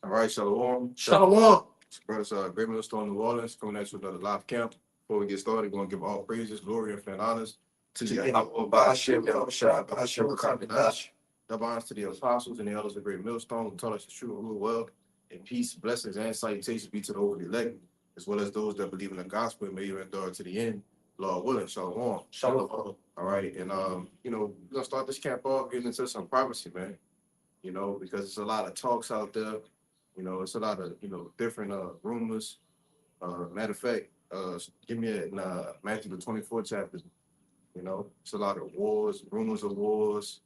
All right, Shalom. Shalom. Brothers, Great Millstone, New Orleans, coming at you with another live camp. Before we get started, we're going to give all praises, glory, and fan honors to Yahweh Ba'ashem, Yahushua, Ba'ashem, Rakam, double honors to the apostles and the elders of Great Millstone who taught us the truth and rule well. And peace, blessings, and salutations be to the holy elect, as well as those that believe in the gospel and may you endure to the end. Lord willing, Shalom. Shalom. All right, and we're going to start this camp off getting into some prophecy, man. Because there's a lot of talks out there. It's a lot of, different rumors. Matter of fact, give me in Matthew the 24th chapter. It's a lot of wars, rumors of wars,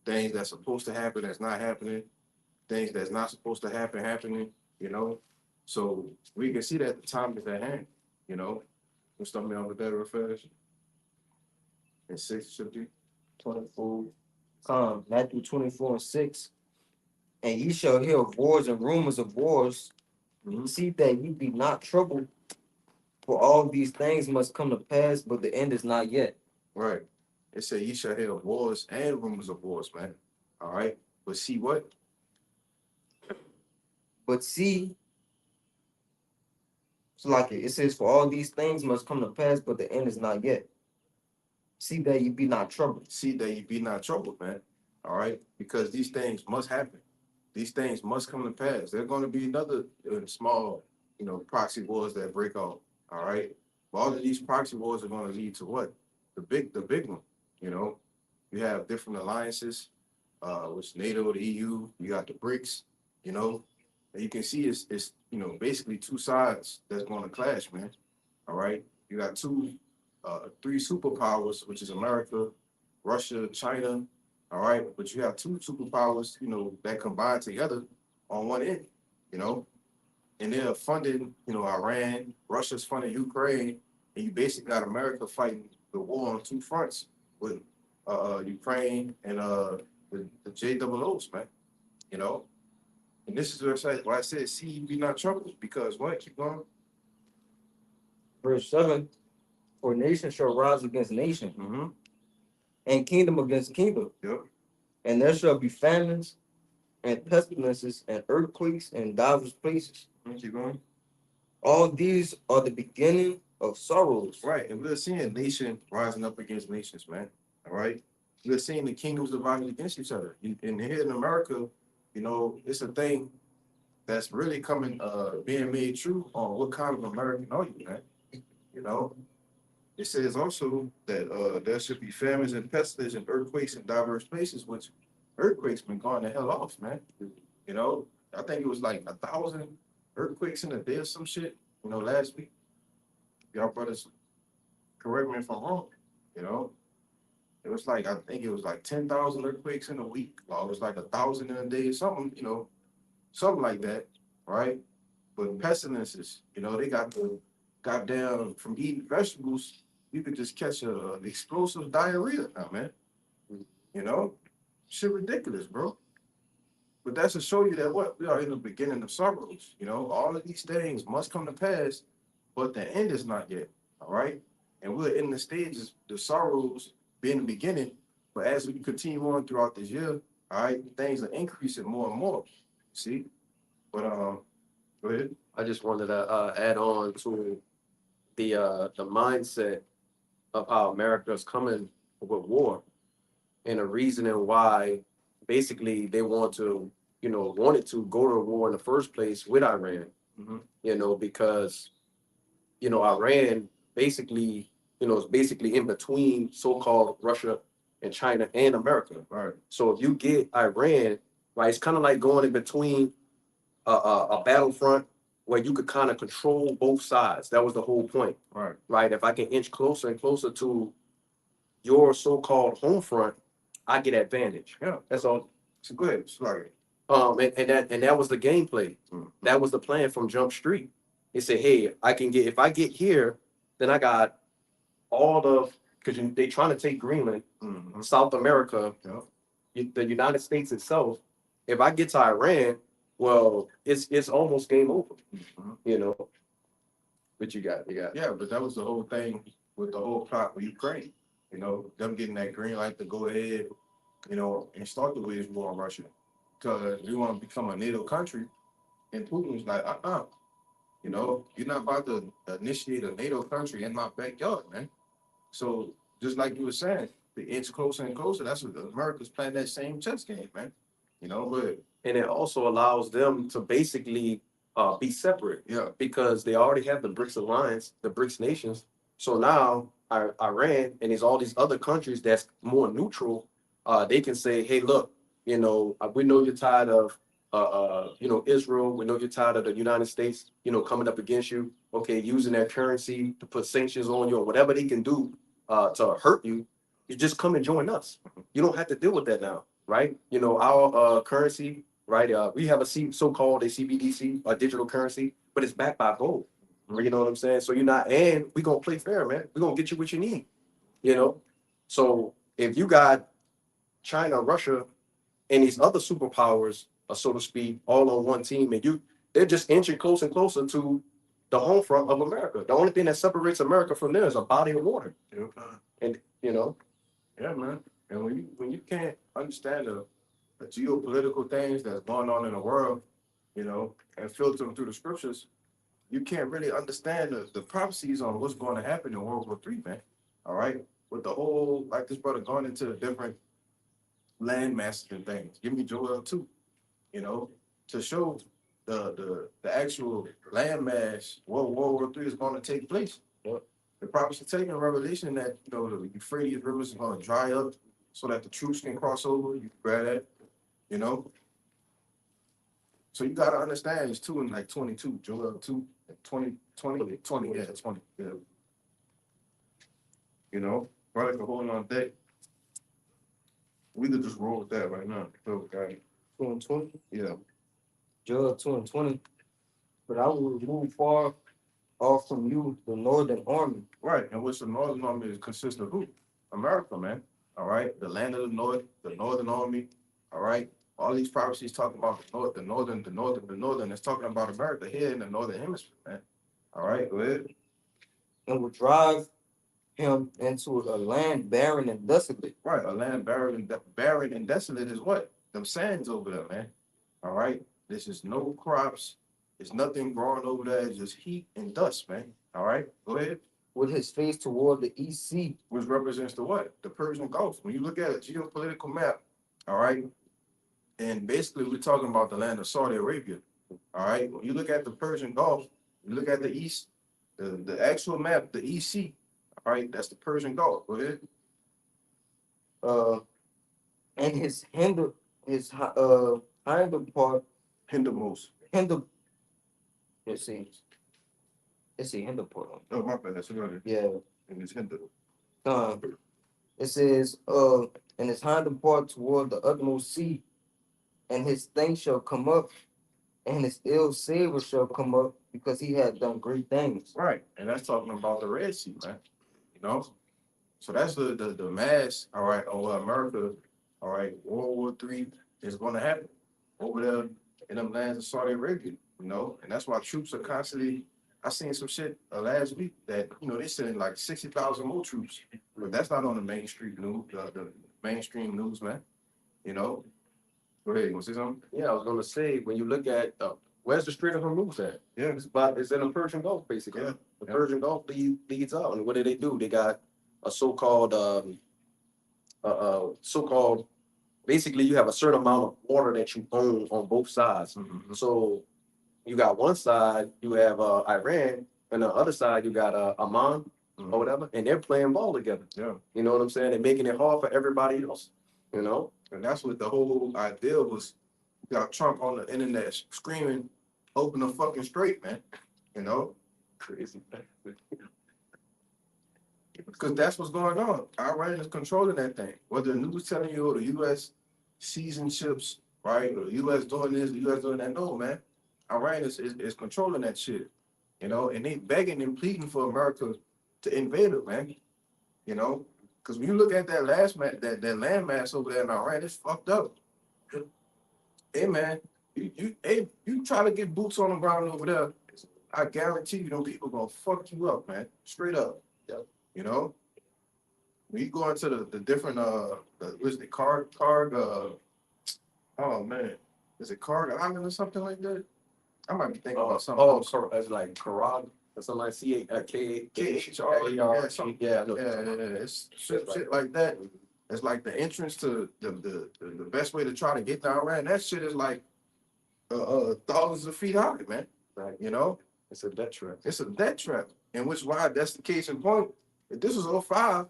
things that's supposed to happen that's not happening, things that's not supposed to happen happening, So we can see that the time is at hand, We'll start me on the better affairs. And 6 should be 24. Matthew 24:6. And ye shall hear of wars and rumors of wars. See that ye be not troubled, for all these things must come to pass, but the end is not yet. Right. It said ye shall hear of wars and rumors of wars, man. All right. But see what? But see, so like it says, for all these things must come to pass, but the end is not yet. See that ye be not troubled. See that ye be not troubled, man. All right. Because these things must happen. These things must come to pass. There's going to be another small, proxy wars that break out. All right. But all of these proxy wars are going to lead to what? The big one. You have different alliances, which NATO, the EU, you got the BRICS, and you can see it's basically two sides that's going to clash, man. All right. You got three superpowers, which is America, Russia, China. All right, but you have two superpowers, that combine together on one end, and they're funding, Iran, Russia's funding Ukraine, and you basically got America fighting the war on two fronts with Ukraine and the JOOs, man, And this is why I said, see, you be not troubled, because what? Keep going. Verse 7. For nation shall rise against nation, and kingdom against kingdom. Yep. And there shall be famines and pestilences and earthquakes in divers places. Keep going. All these are the beginning of sorrows. Right, and we're seeing nation rising up against nations, man. All right, we're seeing the kingdoms divided against each other. And here in America, it's a thing that's really being made true on what kind of American are you, man? It says also that there should be famines and pestilence and earthquakes in diverse places, which earthquakes been going the hell off, man. I think it was like 1,000 earthquakes in a day or some shit, last week. Y'all brothers, correct me if I'm wrong, It was like, I think it was like 10,000 earthquakes in a week. Or it was like 1,000 in a day or something, something like that, right? But pestilences, they got goddamn, from eating vegetables, you could just catch an explosive diarrhea now, man. Shit ridiculous, bro. But that's to show you that what? We are in the beginning of sorrows. All of these things must come to pass, but the end is not yet. All right. And we're in the stages, the sorrows being the beginning. But as we continue on throughout this year, all right, things are increasing more and more. See? But go ahead. I just wanted to add on to the mindset of how America's coming with war, and the reasoning why basically they wanted to go to war in the first place with Iran, because Iran basically is basically in between so-called Russia and China and America. Right. So if you get Iran, right, it's kind of like going in between a battlefront where you could kind of control both sides. That was the whole point. Right. Right. If I can inch closer and closer to your so-called home front, I get advantage. Yeah. That's all. So go ahead. Sorry. And that was the gameplay. That was the plan from Jump Street. They said, hey, if I get here, then I got all the, because they trying to take Greenland, South America, the United States itself. If I get to Iran, well, it's almost game over. But you got. Yeah, but that was the whole thing with the whole plot with Ukraine. Them getting that green light to go ahead, and start the wage war on Russia. because we want to become a NATO country. And Putin was like, you know, you're not about to initiate a NATO country in my backyard, man. So just like you were saying, the inch closer and closer. That's what America's playing that same chess game, man. You know, but And it also allows them to basically be separate yeah, because they already have the BRICS alliance, the BRICS nations. So now Iran and there's all these other countries that's more neutral. They can say, hey, look, you know, we know you're tired of, you know, Israel. We know you're tired of the United States, you know, coming up against you. Okay, using their currency to put sanctions on you or whatever they can do to hurt you. You just come and join us. You don't have to deal with that now, right? You know, our currency, right? We have a so-called a CBDC, a digital currency, but it's backed by gold. You know what I'm saying? So you're not, and we're gonna play fair, man. We're gonna get you what you need, you know. So if you got China, Russia, and these other superpowers, so to speak, all on one team, and they're just inching closer and closer to the home front of America. The only thing that separates America from there is a body of water, yeah, and you know, yeah, man. And when you can't understand the geopolitical things that's going on in the world, you know, and filter them through the scriptures, you can't really understand the prophecies on what's going to happen in World War III, man. All right, with the whole like this brother going into the different land masses and things. Give me Joel 2, you know, to show the actual land mass where World War III is going to take place. Yep. The prophecy taking Revelation that you know the Euphrates rivers are going to dry up so that the troops can cross over. You grab that, you know. So you got to understand it's 2 and like 22, Joel 2, 20, 20, 20, yeah, 20, yeah. You know, brother can hold on that. We could just roll with that right now. So, okay. 2 and 20, Yeah. Joel 2 and 20. But I will remove far off from you the northern army. Right, and which the Northern Army consists of who? America, man. All right, the land of the North, the Northern Army. All right, all these prophecies talk about the North, the Northern, the Northern, the Northern. It's talking about America here in the Northern Hemisphere, man. All right, go ahead. And will drive him into a land barren and desolate. Right, a land barren and desolate is what? Them sands over there, man. All right, this is no crops. There's nothing growing over there. It's just heat and dust, man. All right, go ahead. With his face toward the east sea. Which represents the what? The Persian Gulf. When you look at a geopolitical map, all right, and basically we're talking about the land of Saudi Arabia, all right. When you look at the Persian Gulf, you look at the east, the actual map, the EC, all right, that's the Persian Gulf. Go ahead. And his hinder part, Hindermost. hinder let's see hinder part. Oh, my bad. That's right. Yeah. And it's hinder. It says and his hinder part toward the utmost sea, and his thing shall come up, and his ill savor shall come up, because he had done great things. Right, and that's talking about the Red Sea, man. You know, so that's the mass. All right, over America. All right, World War III is going to happen over there in them lands of Saudi Arabia. You know, and that's why troops are constantly. I seen some shit last week that you know they sending like 60,000 more troops, but that's not on the mainstream news, the mainstream news, man. You know, go ahead. You want to say something? yeah, I was gonna say when you look at where's the Strait of Hormuz at? Yeah, It's in the Persian Gulf, basically. Yeah. The Yeah. Persian Gulf leads out, and what do? They got a so-called basically you have a certain amount of water that you own on both sides. Mhm. So you got one side, you have Iran, and the other side you got Amman Mhm. or whatever, and they're playing ball together. Yeah. You know what I'm saying? They're making it hard for everybody else. You know? And that's what the whole idea was. You got Trump on the internet screaming, "Open the fucking straight, man." You know, Crazy. because that's what's going on. Iran is controlling that thing. Whether the news telling you or the U.S. seizing ships, right, or the U.S. doing this, the U.S. doing that. No, man. Iran is controlling that shit. You know, and they begging and pleading for America to invade it, man. You know, because when you look at that that land mass over there in Iran, it's fucked up. Hey man, you try to get boots on the ground over there, I guarantee you, them people gonna fuck you up, man. Straight up. Yep. You know, when you go into the different what's the oh man, Is it Carter Island or something like that? I might be thinking about something Oh, else. it's like Karag or something like KHR, yeah, something. yeah, I know. It's shit like that. It's like the entrance to the best way to try to get to Iran. That shit is like thousands of feet high, man. Right. You know, It's a death trap. it's a death trap. And which why that's the case in point. If this was '05,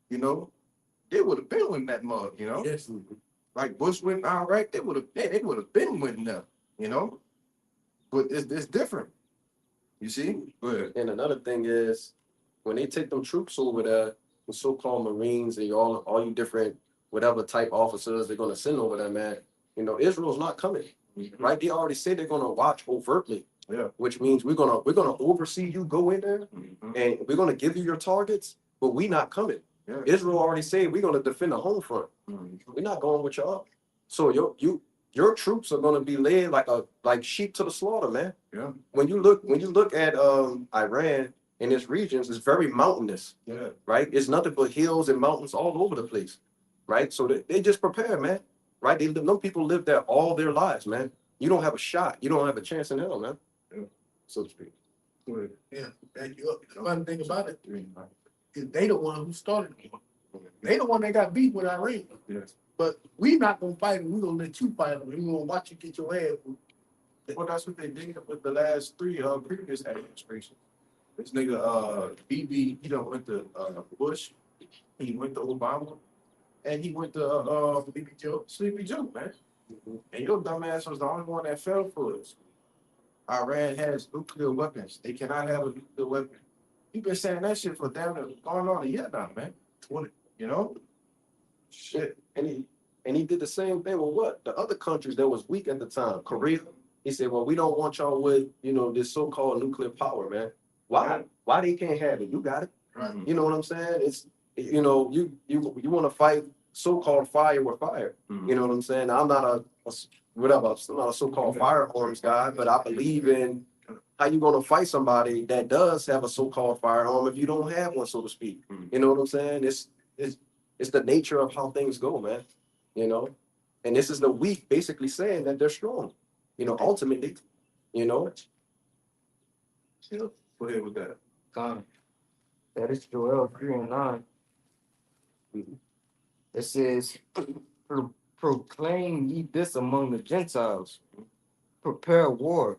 you know, they would have been winning that mug, you know. Yes. Like Bush went Iraq, they would have been winning them, you know. But it's different. You see? But And another thing is, when they take them troops over there, the so-called Marines and all you different whatever type officers they're gonna send over there, man. You know, Israel's not coming, right? They already said they're gonna watch overtly. Yeah. Which means we're gonna oversee you go in there, and we're gonna give you your targets, but we not coming. Yeah. Israel already said we're gonna defend the home front. We're not going with y'all. So your troops are gonna be led like sheep to the slaughter, man. Yeah. When you look at Iran and its regions, it's very mountainous, Yeah. right? It's nothing but hills and mountains all over the place, right? So they just prepare, man. Right? No people live there all their lives, man. You don't have a shot. You don't have a chance in hell, man. Yeah. So to speak. Good. Yeah, back you up. The funny thing about it Right. is they the one who started it. They the one that got beat with Iran. Yes. But we not gonna fight them. We gonna let you fight them. We gonna watch you get your ass whooped. Well, that's what they did with the last three previous administrations. This nigga BB, he done went to Bush, he went to Obama, and he went to Sleepy Joe, man. And your dumbass was the only one that fell for us. Iran has nuclear weapons. They cannot have a nuclear weapon. You've been saying that shit for damn near going on a year now, man. 20, you know? Shit. And he did the same thing with what? The other countries that was weak at the time. Korea. He said, well, we don't want y'all with, this so-called nuclear power, man. Why? Why they can't have it? You got it. Right. You know what I'm saying? It's you want to fight so-called fire with fire. You know what I'm saying? I'm not I'm not a so-called firearms guy, but I believe in how you gonna fight somebody that does have a so-called firearm if you don't have one, so to speak. You know what I'm saying? It's the nature of how things go, man. You know, and this is the weak basically saying that they're strong. Ultimately, Go ahead with that. God. That is Joel 3:9. It says, proclaim ye this among the Gentiles, prepare war,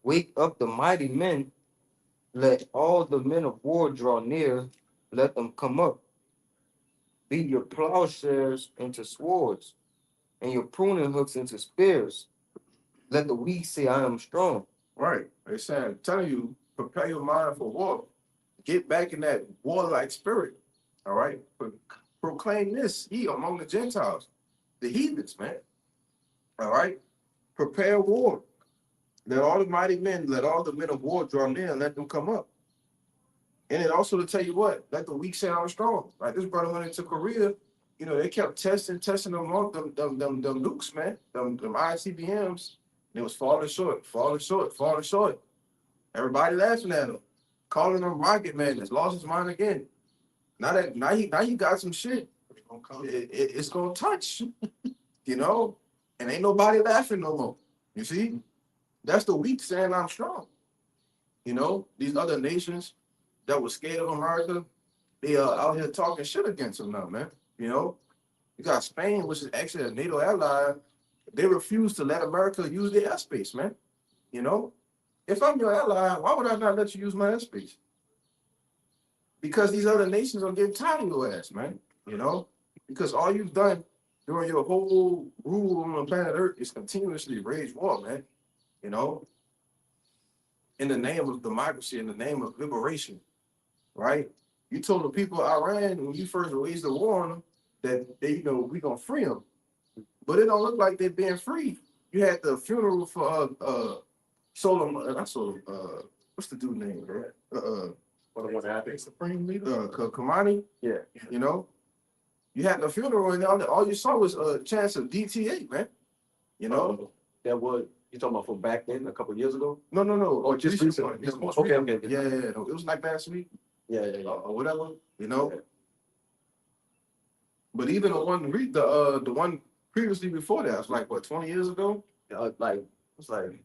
wake up the mighty men, let all the men of war draw near, let them come up. Beat your plowshares into swords, and your pruning hooks into spears. Let the weak say, I am strong. Right. They saying, telling you, prepare your mind for war. Get back in that warlike spirit. All right. Proclaim this ye among the Gentiles, the heathens, man. All right. Prepare war. Let all the mighty men, let all the men of war draw near and let them come up. And then also to tell you what, let the weak say I'm strong. Like this brother went into Korea, they kept testing them nukes, man, them ICBMs. It was falling short. Everybody laughing at him, calling him Rocket Man. Has lost his mind again. Now he got some shit. It's gonna touch, and ain't nobody laughing no more. You see, that's the weak saying I'm strong. These other nations that were scared of America, they are out here talking shit against them now, man. You got Spain, which is actually a NATO ally. They refuse to let America use their airspace, man. If I'm your ally, why would I not let you use my airspace? Because these other nations are getting tired of your ass, man. Because all you've done during your whole rule on the planet Earth is continuously wage war, man. In the name of democracy, in the name of liberation, right? You told the people of Iran when you first waged the war on them that we gonna free them. But it don't look like they're being free. You had the funeral for what's the dude name, right? what happened? Supreme leader. Kamani. Yeah. You had the funeral and all you saw was a chance of DTA, man. That was you talking about from back then, a couple of years ago? No. Oh, just recently. It's most Okay. Yeah. It was like last week. Yeah. Or whatever. Yeah. But even the one previously before that, it was like what, 20 years ago? Like it's like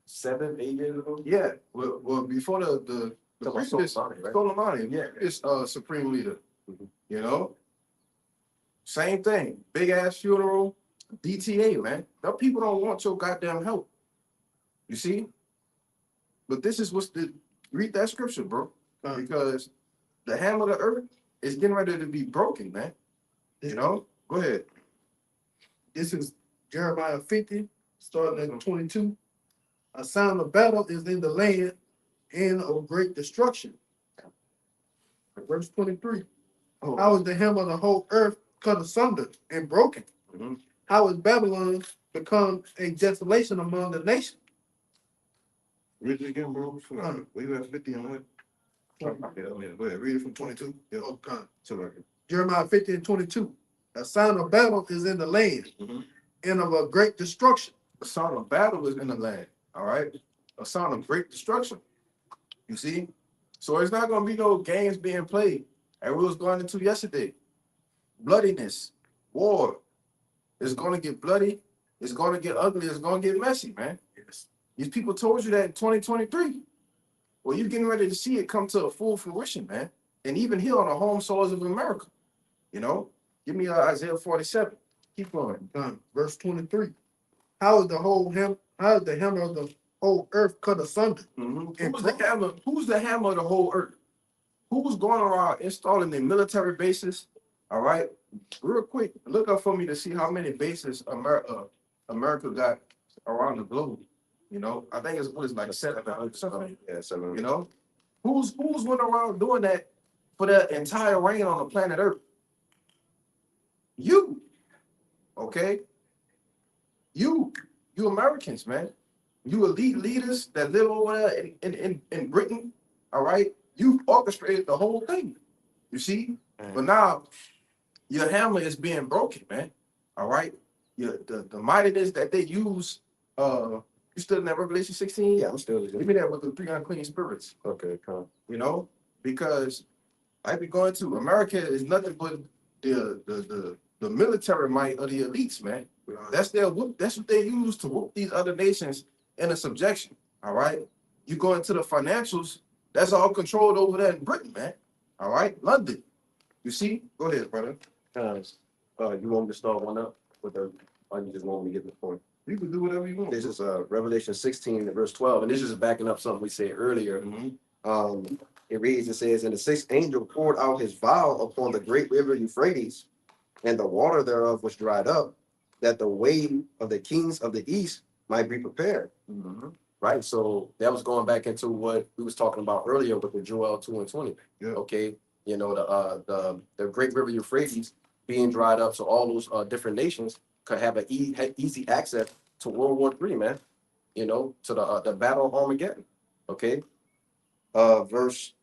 7, 8 years ago. Yeah, well before the Talking about previous Soleimani, right? Soleimani, yeah, it's supreme leader. Mhm. You know, same thing, big ass funeral, DTA, man. Them people don't want your goddamn help. You see, but this is what's the read that scripture, bro, because the hammer of the earth is getting ready to be broken, man. You know, go ahead. This is Jeremiah 50, starting at 22. A sound of battle is in the land and of great destruction. Verse 23. Oh, How is the hem of the whole earth cut asunder and broken? mhm. How is Babylon become a desolation among the nations? Read it again, bro. We were at 50 and what? Yeah, go ahead. Read it from 22. Yeah, Okay. so Jeremiah 50 and 22. A sound of battle is in the land Mhm. and of a great destruction. a sound of battle is in the land. All right, a sound of great destruction. You see, so it's not gonna be no games being played. And we was going into yesterday. Bloodiness, war. It's gonna get bloody. It's gonna get ugly. It's gonna get messy, man. Yes. These people told you that in 2023. Well, you're getting ready to see it come to a full fruition, man. And even here on the home soils of America, you know. Give me Isaiah 47. Keep going. Verse 23. How is the hammer of the whole earth cut asunder? Mhm. And Who's the hammer? Who's the hammer of the whole earth? Who's going around installing the military bases? All right, real quick, look up for me to see how many bases America got around the globe. You know, I think it's like 700 something. Yeah, 7. You know, who's went around doing that for the entire reign on the planet Earth? You, okay? You Americans, man. You elite leaders that live over there in Britain, all right? You orchestrated the whole thing, you see? But now your hammer is being broken, man. All right? The mightiness that they use, you still in that Revelation 16? Yeah, I'm still. Give me that with the 3 unclean spirits, Okay, come. you know? Because I be going to America is nothing but the military might of the elites, man. That's their whoop. That's what they use to whoop these other nations into subjection. All right. You go into the financials. That's all controlled over there in Britain, man. All right, London. You see? Go ahead, brother. You want me to start one up with the? Or you just want me to get the point? You can do whatever you want. This is Revelation 16 verse 12, and this is backing up something we said earlier. Mhm. It reads, it says, and the sixth angel poured out his vial upon the great river Euphrates, and the water thereof was dried up, that the way of the kings of the east might be prepared. Mhm. Right. So that was going back into what we was talking about earlier with the Joel 2 and 20. Yeah. Okay. You know, the great river Euphrates being dried up, so all those different nations could have an easy access to World War III, man. You know, to the Battle of Armageddon. Okay. Verse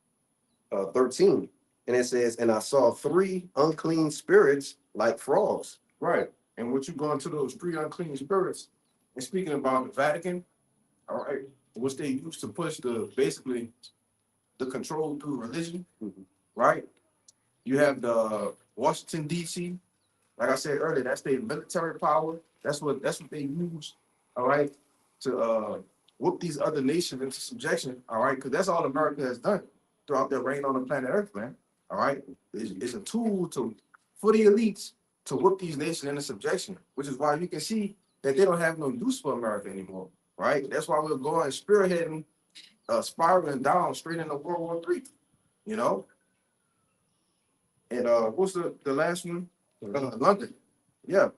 13. And it says, and I saw 3 unclean spirits like frogs. Right. And what you go into those 3 unclean spirits, and speaking about the Vatican, all right, which they used to push basically the control through religion, Mhm. right? You have the Washington D.C. Like I said earlier, that's their military power. That's what they use, all right, to whoop these other nations into subjection, all right, because that's all America has done throughout their reign on the planet Earth, man. All right, it's a tool for the elites to whoop these nations into subjection, which is why you can see that they don't have no use for America anymore, right? That's why we're going spearheading, spiraling down straight into World War III, you know. And what's the last one? London, yeah,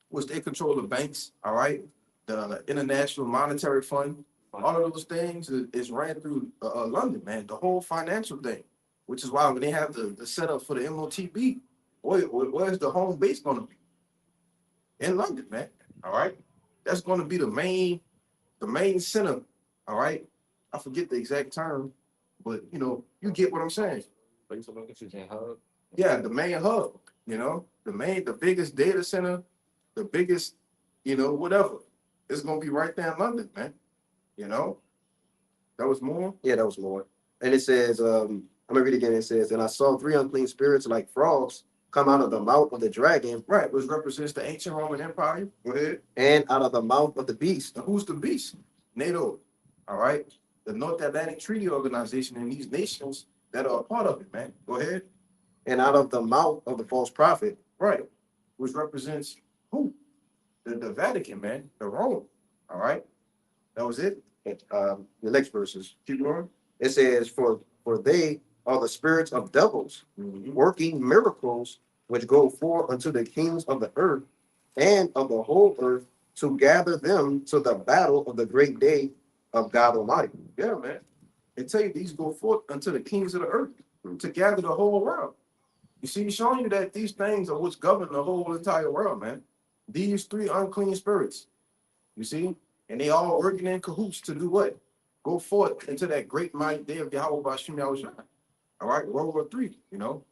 which they control the banks, all right, the International Monetary Fund, all of those things is ran through London, man, the whole financial thing, which is why when they have the setup for the MOTB, where's the home base going to be? In London, man, all right, that's going to be the main center, all right, I forget the exact term, but you know, you get what I'm saying. Yeah, the main hub, you know, the biggest data center, the biggest, you know, whatever. It's gonna be right there in London, man. You know, that was more. Yeah, that was more. And it says, I'm gonna read again. It says, and I saw 3 unclean spirits like frogs come out of the mouth of the dragon Right, which represents the ancient Roman Empire. Go ahead. and out of the mouth of the beast. Now, who's the beast? NATO. All right. The North Atlantic Treaty Organization and these nations that are a part of it, man. Go ahead. And out of the mouth of the false prophet. Right. Which represents who? The Vatican, man. The Rome. All right. That was it. The next verses. Keep going. It says, for they are the spirits of devils, working miracles, which go forth unto the kings of the earth and of the whole earth, to gather them to the battle of the great day of God Almighty. Yeah, man. They tell you these go forth unto the kings of the earth to gather the whole world. You see, showing you that these things are what's governing the whole entire world, man. These three unclean spirits. You see? And they all working in cahoots to do what? Go forth into that great mighty day of Yahweh Bashim Yahushua. All right, World War III, you know.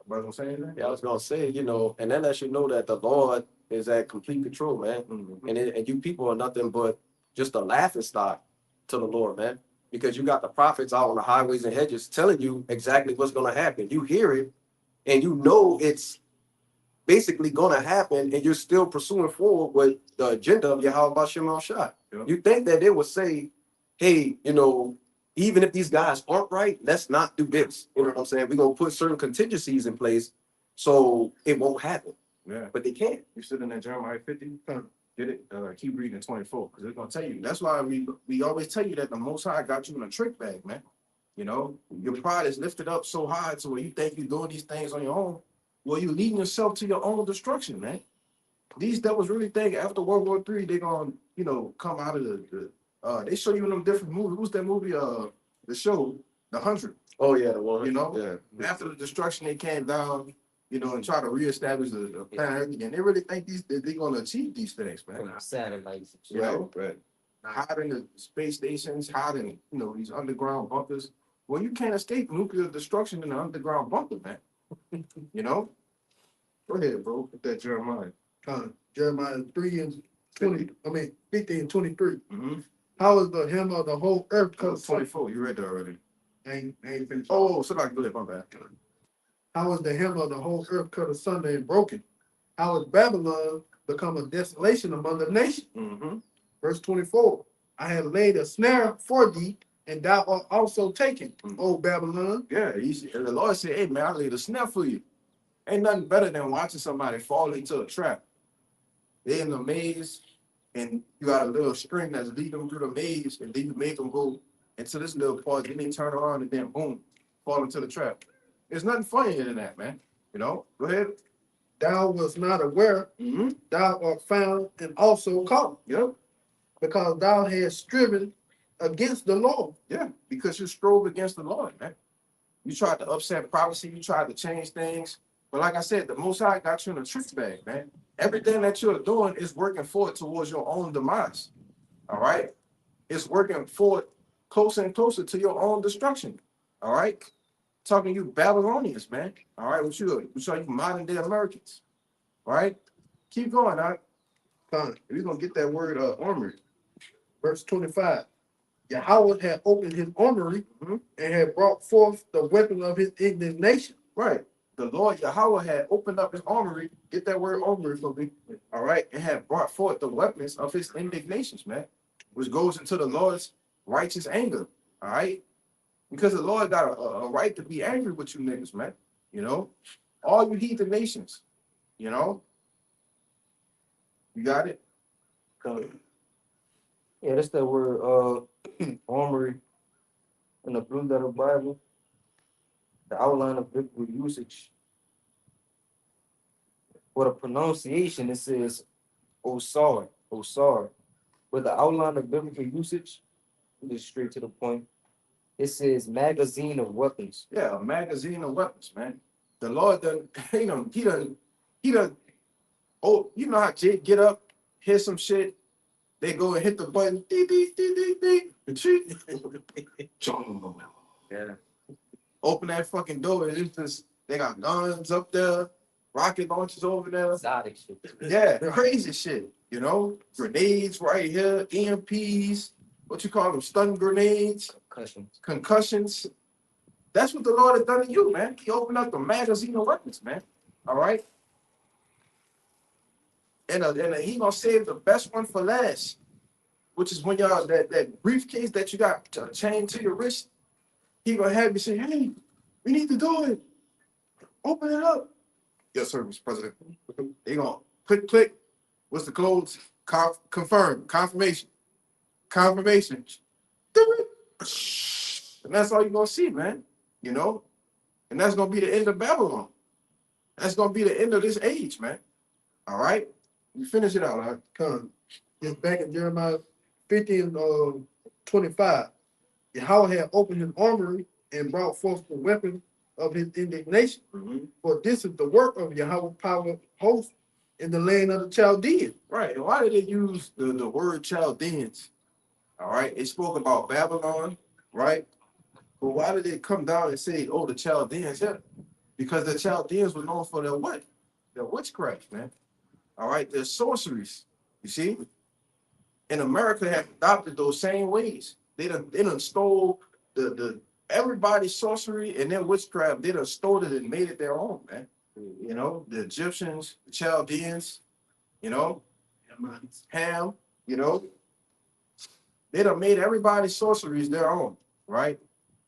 What I'm saying that? Yeah, I was gonna say, and that lets you know that the Lord is at complete control, man. Mhm. And you people are nothing but just a laughing stock to the Lord, man. Because you got the prophets out on the highways and hedges telling you exactly what's gonna happen. You hear it, and you know it's basically gonna happen, and you're still pursuing forward with the agenda of Yahweh Bashem Shah. Yeah. You think that they would say, hey, even if these guys aren't right, let's not do this. You know what I'm saying? We're gonna put certain contingencies in place so it won't happen. Yeah. But they can't. You stood in that Jeremiah 50? Get it? Keep reading 24, because it's gonna tell you. That's why we always tell you that the Most High got you in a trick bag, man. You know, your pride is lifted up so high to where you think you're doing these things on your own. Well, you're leading yourself to your own destruction, man. These devils really think after World War III, they're gonna, come out of the they show you in them different movies. Who's that movie? The show, The 100. Oh yeah, the one. You know? Yeah. After the destruction, they came down, and try to reestablish the planet again. They really think they're gonna achieve these things, man. Satellites. You know, hiding the space stations, hiding, these underground bunkers. Well, you can't escape nuclear destruction in an underground bunker, man. You know? Go ahead, bro. Put that Jeremiah. Jeremiah 3 and 20, 50 and 23. Mm-hmm. How is the hem of the whole earth cut? 24. You read that already. Ain't finished. Oh, so I can go ahead, my bad. How is the hem of the whole earth cut asunder and broken? How is Babylon become a desolation among the nations? Mm-hmm. Verse 24. I have laid a snare for thee, and thou art also taken, O Babylon. Yeah, the Lord said, hey, man, I laid a snare for you. Ain't nothing better than watching somebody fall into a trap. They're in the maze, and you got a little string that's leading them through the maze, and then you make them go into this little part, then they turn around, and then boom, fall into the trap. There's nothing funnier than that, man. Go ahead. Thou was not aware, Mm-hmm. thou art found and also caught, Yep. because thou hast striven against the Lord. Yeah, because you strove against the Lord, man. You tried to upset prophecy, you tried to change things. But like I said, the Most High got you in a trick bag, man. Everything that you're doing is working forward towards your own demise. All right? It's working forward closer and closer to your own destruction. All right? Talking to you Babylonians, man. All right, what you modern day Americans. All right? Keep going, all right? Fine. We're gonna get that word armory. Verse 25. Yahweh had opened his armory Mhm. and had brought forth the weapon of his indignation. Right. The Lord Yahweh had opened up his armory. Get that word armory for me. All right. And had brought forth the weapons of his indignations, man. Which goes into the Lord's righteous anger. All right. Because the Lord got a right to be angry with you niggas, man. All you heathen nations. You got it? Yeah, that's that word armory in the Blue Letter Bible. The outline of biblical usage. For the pronunciation, it says Osar. With the outline of biblical usage, just straight to the point, it says magazine of weapons. Yeah, a magazine of weapons, man. The Lord done, he done, oh, you know how Jake get up, hear some shit, they go and hit the button, ding, ding, ding, ding, ding. Yeah. Open that fucking door, and it's just, they got guns up there, rocket launchers over there. Exotic shit. Yeah, crazy shit, grenades right here, EMPs, what you call them, stun grenades, concussions. That's what the Lord has done to you, man. He opened up the magazine of weapons, man. All right. And he gonna save the best one for last, which is when y'all that briefcase that you got chained to your wrist. He gonna have you say, "Hey, we need to do it. Open it up." Yes, sir, Mr. President. They gonna click. What's the codes? Confirm. Confirmation. Confirmation. And that's all you're gonna see, man. You know, and that's gonna be the end of Babylon. That's gonna be the end of this age, man. All right, you finish it out, huh? Come. It's back in Jeremiah 50 and 25. Yahweh had opened his armory and brought forth the weapon of his indignation. For this is the work of Yahweh power host in the land of the Chaldeans. Right. And why did they use the word Chaldeans? All right, it spoke about Babylon, right? But why did they come down and say, "Oh, the Chaldeans"? Yeah, because the Chaldeans were known for their what? Their witchcraft, man. All right, their sorceries. You see, and America has adopted those same ways. They done stole the everybody's sorcery and then witchcraft. They done stole it and made it their own, man. You know, the Egyptians, the Chaldeans, you know, Ham, you know, they done made everybody's sorceries their own, right?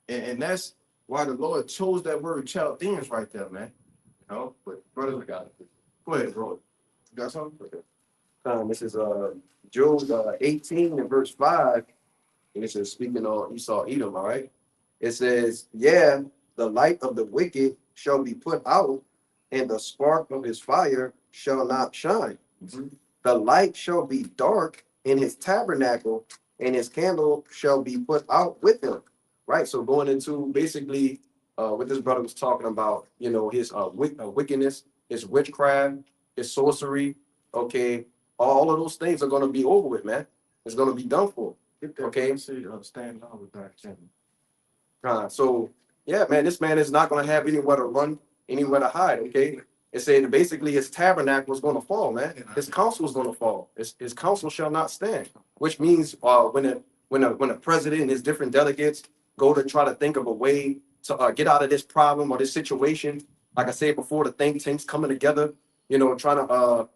And that's why the Lord chose that word Chaldeans right there, man. You know, but brother, we got it. Go ahead, bro. You got something? This is Job 18 and verse 5. And this is speaking on Esau Edom, all right? It says, "Yeah, the light of the wicked shall be put out, and the spark of his fire shall not shine. The light shall be dark in his tabernacle, and his candle shall be put out with him." Right. So going into basically what this brother was talking about, you know, his wickedness, his witchcraft, his sorcery. Okay, all of those things are going to be over with, man. It's going to be done for. Okay. Stand on with that, Jimmy. So yeah, man, this man is not going to have anywhere to run, anywhere to hide. Okay. It said basically his tabernacle is going to fall, man. His counsel is going to fall. His counsel shall not stand, which means when a president and his different delegates go to try to think of a way to get out of this problem or this situation, like I said before, the think tanks coming together, you know, trying to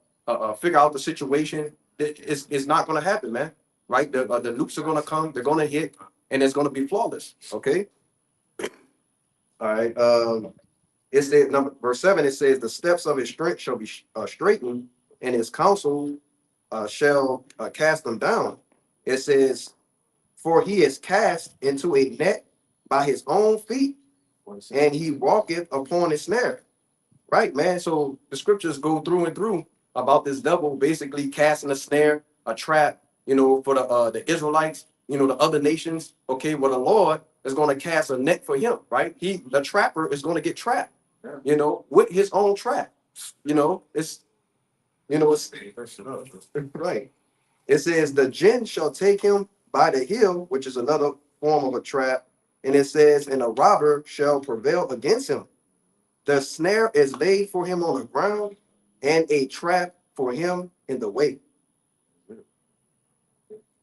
figure out the situation, it's not going to happen, man. Right? The nukes are going to come, they're going to hit, and it's going to be flawless. Okay. All right. It says verse 7, it says, "The steps of his strength shall be straightened, and his counsel shall cast them down." It says, "For he is cast into a net by his own feet, and he walketh upon a snare." Right, man. So the scriptures go through and through about this devil basically casting a snare, a trap, you know, for the Israelites, you know, the other nations. Okay, well, the Lord is going to cast a net for him, right? The trapper is going to get trapped, you know, with his own trap. It's right. It says, "The jinn shall take him by the heel," which is another form of a trap. And it says, "And a robber shall prevail against him. The snare is laid for him on the ground, and a trap for him in the way."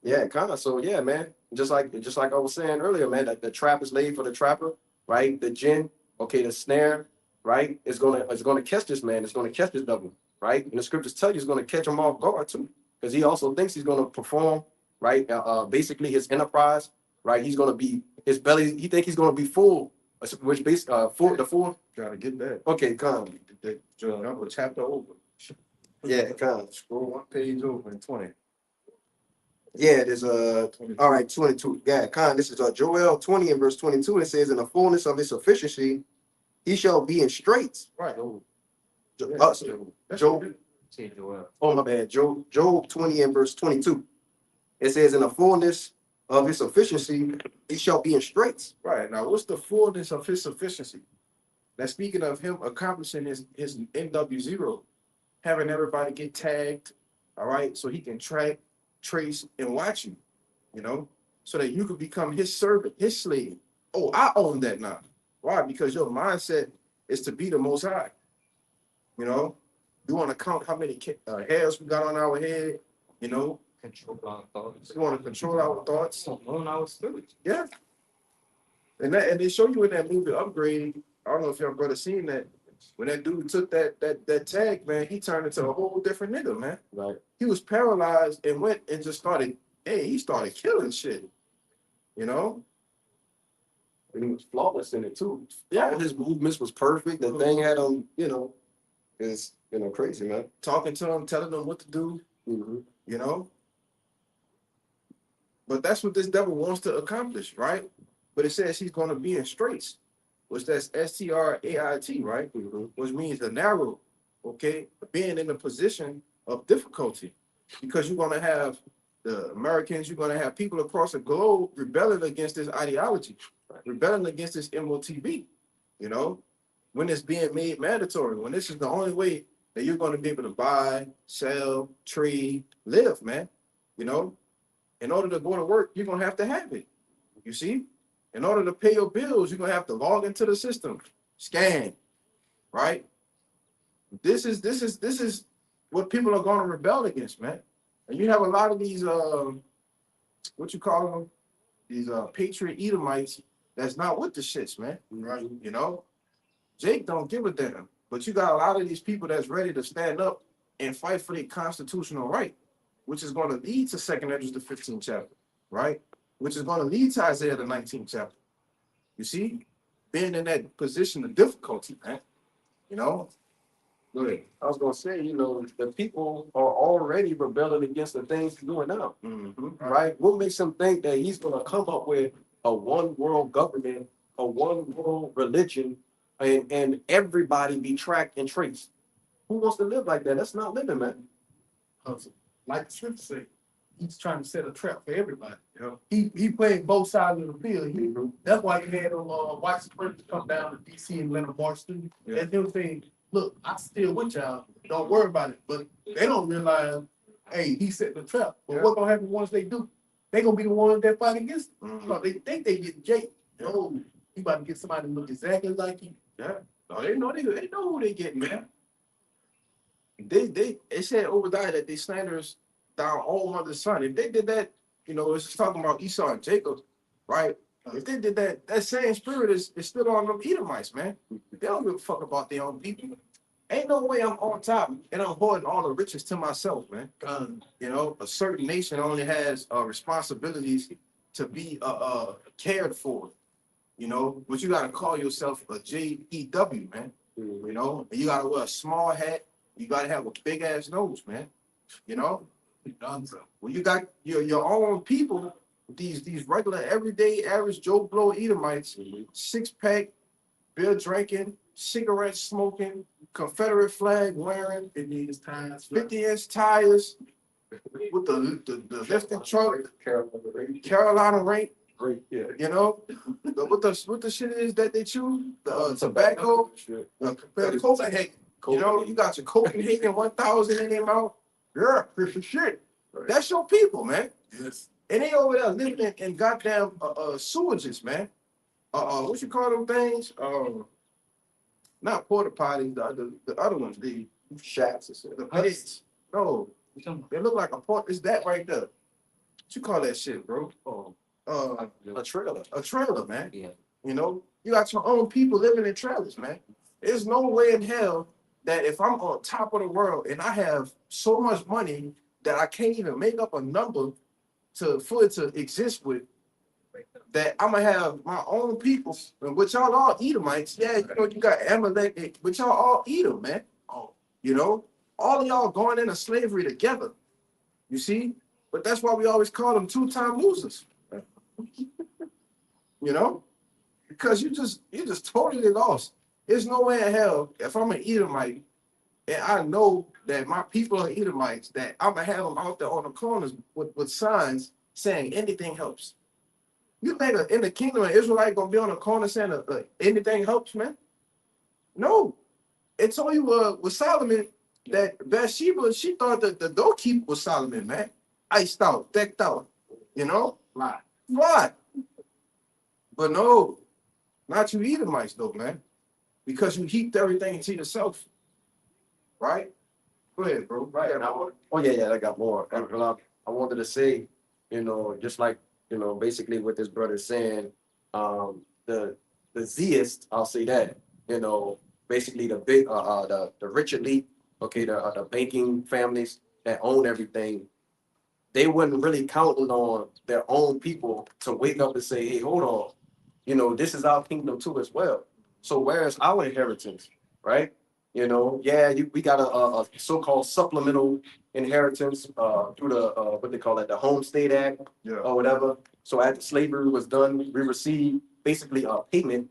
Yeah, kind of. So yeah, man. Just like I was saying earlier, man, that the trap is laid for the trapper, right? The jinn, okay, the snare, right? It's gonna catch this man. It's gonna catch this devil, right? And the scriptures tell you it's gonna catch him off guard too, because he also thinks he's gonna perform, right? Basically his enterprise, right? He's gonna be his belly. He think he's gonna be full, which full. Gotta get that. Okay, come. Number chapter over. Yeah, come. Scroll one page over in 20. Yeah, there's all right, 22. Yeah, this is Joel 20 and verse 22. It says, "In the fullness of his sufficiency, he shall be in straits." Right. Oh, Job. Oh, my bad. Job 20 and verse 22. It says, "In the fullness of his sufficiency, he shall be in straits." right. Now, what's the fullness of his sufficiency? Now, speaking of him accomplishing his NW0, having everybody get tagged, all right, so he can track, trace, and watch you, you know, so that you could become his servant, his slave. Oh, I own that now. Why? Because your mindset is to be the Most High. You know, you want to count how many hairs we got on our head, you know, Control our thoughts. you want to control our thoughts. On our spirits. Yeah. And they show you in that movie Upgrade. I don't know if y'all brother seen that. When that dude took that tag, man, he turned into a whole different nigga, man. Right. He was paralyzed and went and just started. Hey, he started killing shit. You know? And he was flawless in it too. Yeah. All his movements was perfect. The thing had him, is crazy, man. Talking to him, telling him what to do. Mm-hmm. You know? But that's what this devil wants to accomplish, right? But it says he's going to be in straits, which that's STRAIT, right? Mm-hmm. Which means the narrow, okay? Being in a position of difficulty, because you're going to have the Americans, you're going to have people across the globe rebelling against this ideology, rebelling against this MOTB, you know? When it's being made mandatory, when this is the only way that you're going to be able to buy, sell, trade, live, man, you know? In order to go to work, you're gonna have to have it. You see? In order to pay your bills, you're gonna have to log into the system, scan, right? This is what people are gonna rebel against, man. And you have a lot of these what you call them? These patriot Edomites that's not with the shits, man. Right. You know, Jake don't give a damn. But you got a lot of these people that's ready to stand up and fight for their constitutional right, which is going to lead to 2nd Esdras, the 15th chapter, right? Which is going to lead to Isaiah, the 19th chapter. You see? Being in that position of difficulty, man. You know? Go ahead. I was gonna say, the people are already rebelling against the things he's doing now, right? What makes him think that he's gonna come up with a one world government, a one world religion, and everybody be tracked and traced? Who wants to live like that? That's not living, man. Like the scripture say, he's trying to set a trap for everybody. Yeah. He played both sides of the field. That's why he had white supremacists come down to DC and let them march through. Yeah. And them saying, look, I'm still with y'all. Don't worry about it. But they don't realize, hey, he set the trap. But what's gonna happen once they do? They gonna be the ones that fight against him. So they think they get Jake. No, he about to get somebody to look exactly like him. Yeah. No, they know who they getting, man. They said Obadiah that they slanders down all mother's son. If they did that, it's just talking about Esau and Jacob, right? If they did that, that same spirit is still on them Edomites, man. They don't give a fuck about their own people. Ain't no way I'm on top and I'm hoarding all the riches to myself, man. A certain nation only has responsibilities to be cared for, but you gotta call yourself a JEW, man. And you gotta wear a small hat. You gotta have a big ass nose, man. When you got your own people, these regular everyday average Joe Blow Edomites, 6-pack, beer drinking, cigarette smoking, Confederate flag wearing, 50-inch tires with the lifting truck, Carolina rank. Great, yeah. What the shit is that they chew? The tobacco, Copenhagen. You got your Copenhagen 1000 in their mouth. Yeah, piece of shit. Right. That's your people, man. Yes. And they over there living in goddamn sewages, man. What you call them things? Not porta potties, the other ones, the shacks, the pits. No, they look like a port. It's that right there. What you call that shit, bro? A trailer. A trailer, man. Yeah. You got your own people living in trailers, man. There's no way in hell that if I'm on top of the world and I have so much money that I can't even make up a number for it to exist with, that I'm gonna have my own people, which y'all all Edomites. Yeah, you got Amalek, but y'all all Edom, man. All of y'all going into slavery together. You see? But that's why we always call them two-time losers. Because you just totally lost. There's no way in hell if I'm an Edomite and I know that my people are Edomites, that I'm gonna have them out there on the corners with signs saying anything helps. You think in the kingdom of Israelite gonna be on the corner saying anything helps, man? No. It told you with Solomon that Bathsheba, she thought that the doorkeeper was Solomon, man. Iced out, decked out, Why? But no, not you Edomites though, man. Because you heaped everything to yourself. Right? Go ahead, bro. Right. I got more. I wanted to say, just like, basically what this brother's saying, the Zeist, I'll say that, basically the big the rich elite, okay, the banking families that own everything, they wasn't really counting on their own people to wake up and say, hey, hold on, you know, this is our kingdom too as well. So where's our inheritance, right? You know, yeah, we got a so-called supplemental inheritance through the what they call it, the Homestead Act Yeah. or whatever. So after slavery was done, we received basically a payment,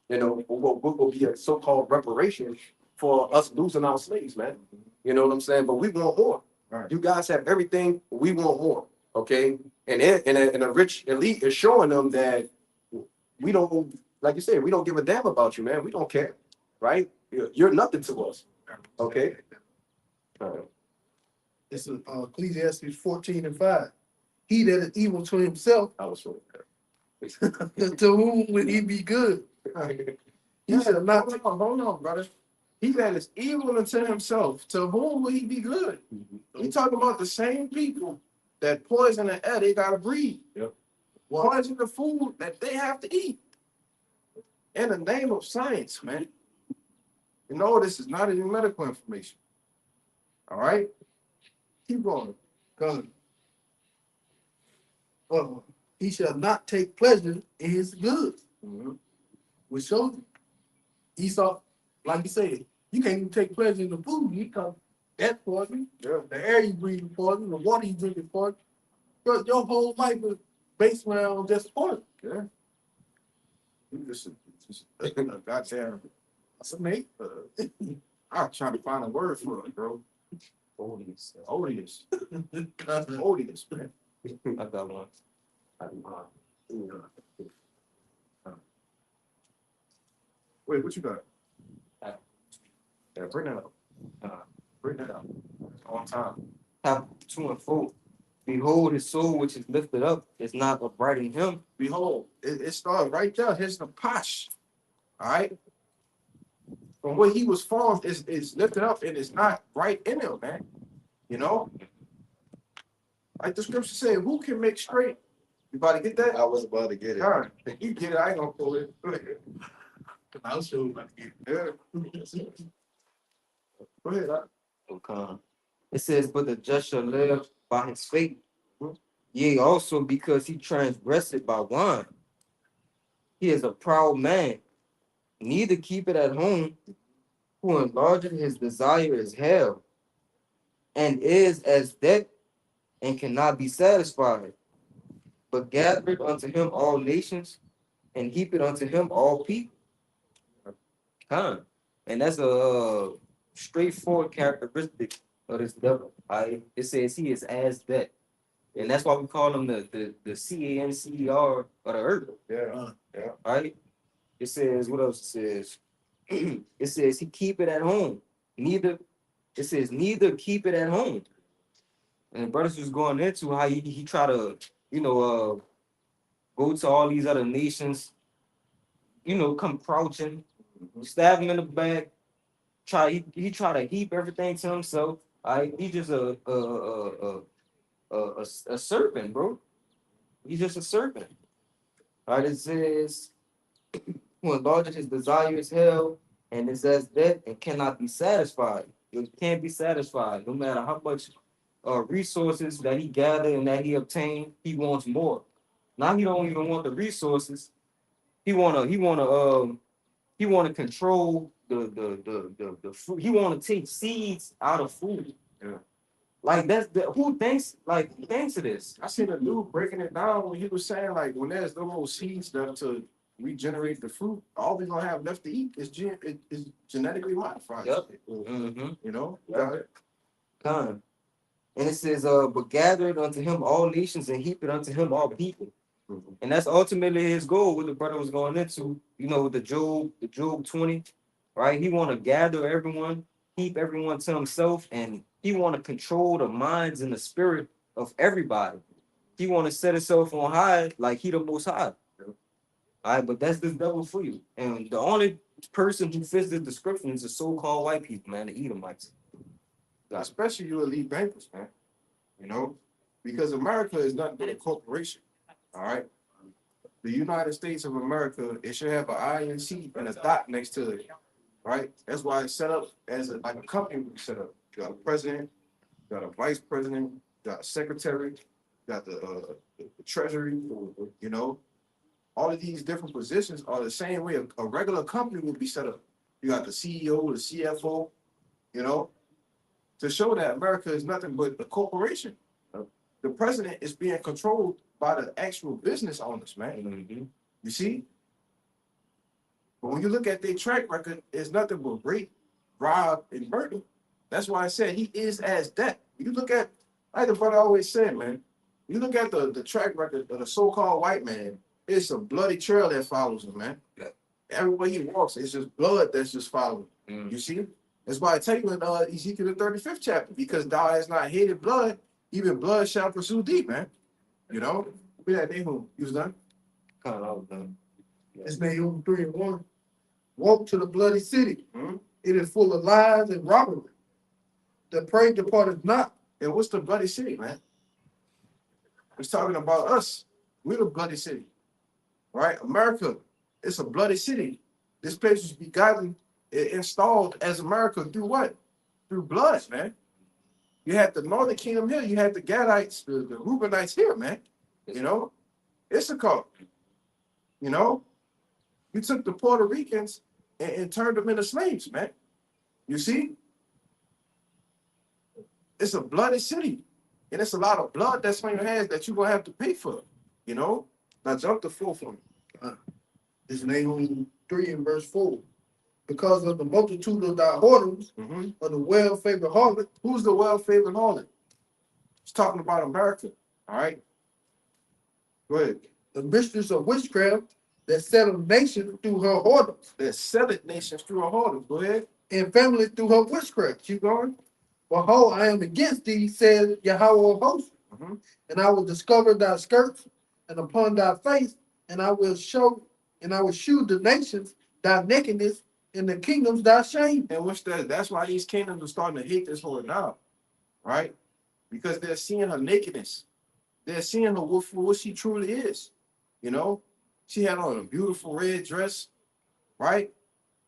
you know, what will be a so-called reparation for us losing our slaves, man. You know what I'm saying? But we want more. Right. You guys have everything. We want more. Okay. And a rich elite is showing them that we don't, like you said, we don't give a damn about you, man. We don't care. Right? You're nothing to us. Okay. All right. This is Ecclesiastes 14:5. He that is evil to himself, I was so to whom will he be good? He shall not take. Hold on, brother. He that is evil unto himself, to whom will he be good? We talking about the same people that poison the air they gotta breathe. Yep. Poison the food that they have to eat. In the name of science, man. You know, this is not any medical information. All right? Keep going. God. He shall not take pleasure in his goods. Which shows you. Esau, like you said, you can't even take pleasure in the food you eat because that's poison. Yeah. The air you breathe is poison, the water you drink is poison. But your whole life is based around just poison. Yeah. You just a goddamn Snake. I'm trying to find a word for it, bro. Odious. Odious. Odious, man. I got one. Wait, what you got? Yeah, bring that up. Bring that up. On time. Chapter 2 and 4. Behold, his soul which is lifted up is not upright in him. Behold, it starts right there. Here's the posh. All right. From where he was formed is lifted up and it's not right in him, man. You know? Like the scripture said, who can make straight? You about to get that? I was about to get it. All right. You get it, I ain't gonna pull it. I'll show you. Yeah. Go ahead. Okay. It says, but the just shall live by his faith. Yea, also because he transgressed by wine. He is a proud man, neither keep it at home, who enlargeth his desire is hell, and is as death, and cannot be satisfied. But gathered unto him all nations, and heaped unto him all people. Huh. And that's a straightforward characteristic of this devil. It says he is as death. And that's why we call him the CANCER of the earth. Yeah. Right? It says, what else it says? It says he keep it at home. It says neither keep it at home. And the brothers was going into how he try to, go to all these other nations, come crouching, stab him in the back, he try to heap everything to himself. He just a serpent, bro. He's just a serpent. Right? It says, who enlarges his desire is hell, and it says death and cannot be satisfied. It can't be satisfied, no matter how much resources that he gathered and that he obtained. He wants more. Now he don't even want the resources. He wanna control the food. He wanna take seeds out of food. Yeah. Like who thinks of this? I seen a dude breaking it down when he was saying like when there's no more seeds left to regenerate the fruit, all we're gonna have left to eat is genetically modified. Yep. shit. Mm-hmm. You know? Got it. Come. And it says, but gathered unto him all nations and heaped unto him all people. Mhm. And that's ultimately his goal, what the brother was going into, with the Job 20, right? He want to gather everyone, keep everyone to himself, and he want to control the minds and the spirit of everybody. He want to set himself on high like he the most high. All right, but that's this devil for you. And the only person who fits this description is the so-called white people, man, the Edomites. Especially you elite bankers, man. You know? Because America is nothing but a corporation. All right. The United States of America, it should have an INC and a dot next to it. right? That's why it's set up as like a company would be set up. You got a president, you got a vice president, you got a secretary, you got the treasury, you know. All of these different positions are the same way a regular company would be set up. You got the CEO, the CFO, you know, to show that America is nothing but a corporation. The president is being controlled by the actual business owners, man. You see? But when you look at their track record, it's nothing but rape, rob, and murder. That's why I said he is as that. You look at, like the brother always said, man, you look at the track record of the so-called white man, it's a bloody trail that follows him, man. Everywhere he walks, it's just blood that's just following. You see? That's why I tell you in Ezekiel the 35th chapter, because thou hast not hated blood, even blood shall pursue thee, man. You know? Look at that name who you was done. Kind of done. It's Nahum 3:1. Walk to the bloody city. Hmm? It is full of lies and robbery. The prey departed not. And what's the bloody city, man? It's talking about us. We're the bloody city. Right? America, it's a bloody city. This place was begotten, installed as America through what? Through blood, man. You had the northern kingdom here, you had the Gadites, the Reubenites here, man. You know, Issachar. You know, you took the Puerto Ricans and turned them into slaves, man. You see? It's a bloody city. And it's a lot of blood that's on your hands that you're gonna have to pay for. You know? Now jump to 4 for me. It's Nahum 3:4. Because of the multitude of thy whoredoms, of the well-favored harlot. Who's the well-favored harlot? It's talking about America. All right. Go ahead. The mistress of witchcraft that settled nations through her whoredoms, There's 7 nations through a harlot. Go ahead. and families through her witchcraft. Keep going. Behold, I am against thee, says Yahweh of hosts, and I will discover thy skirts, and upon thy face, and I will shew the nations thy nakedness, and the kingdoms thy shame. And what's that? That's why these kingdoms are starting to hate this whore now. Right? Because they're seeing her nakedness. They're seeing her for what she truly is. You know? She had on a beautiful red dress. Right?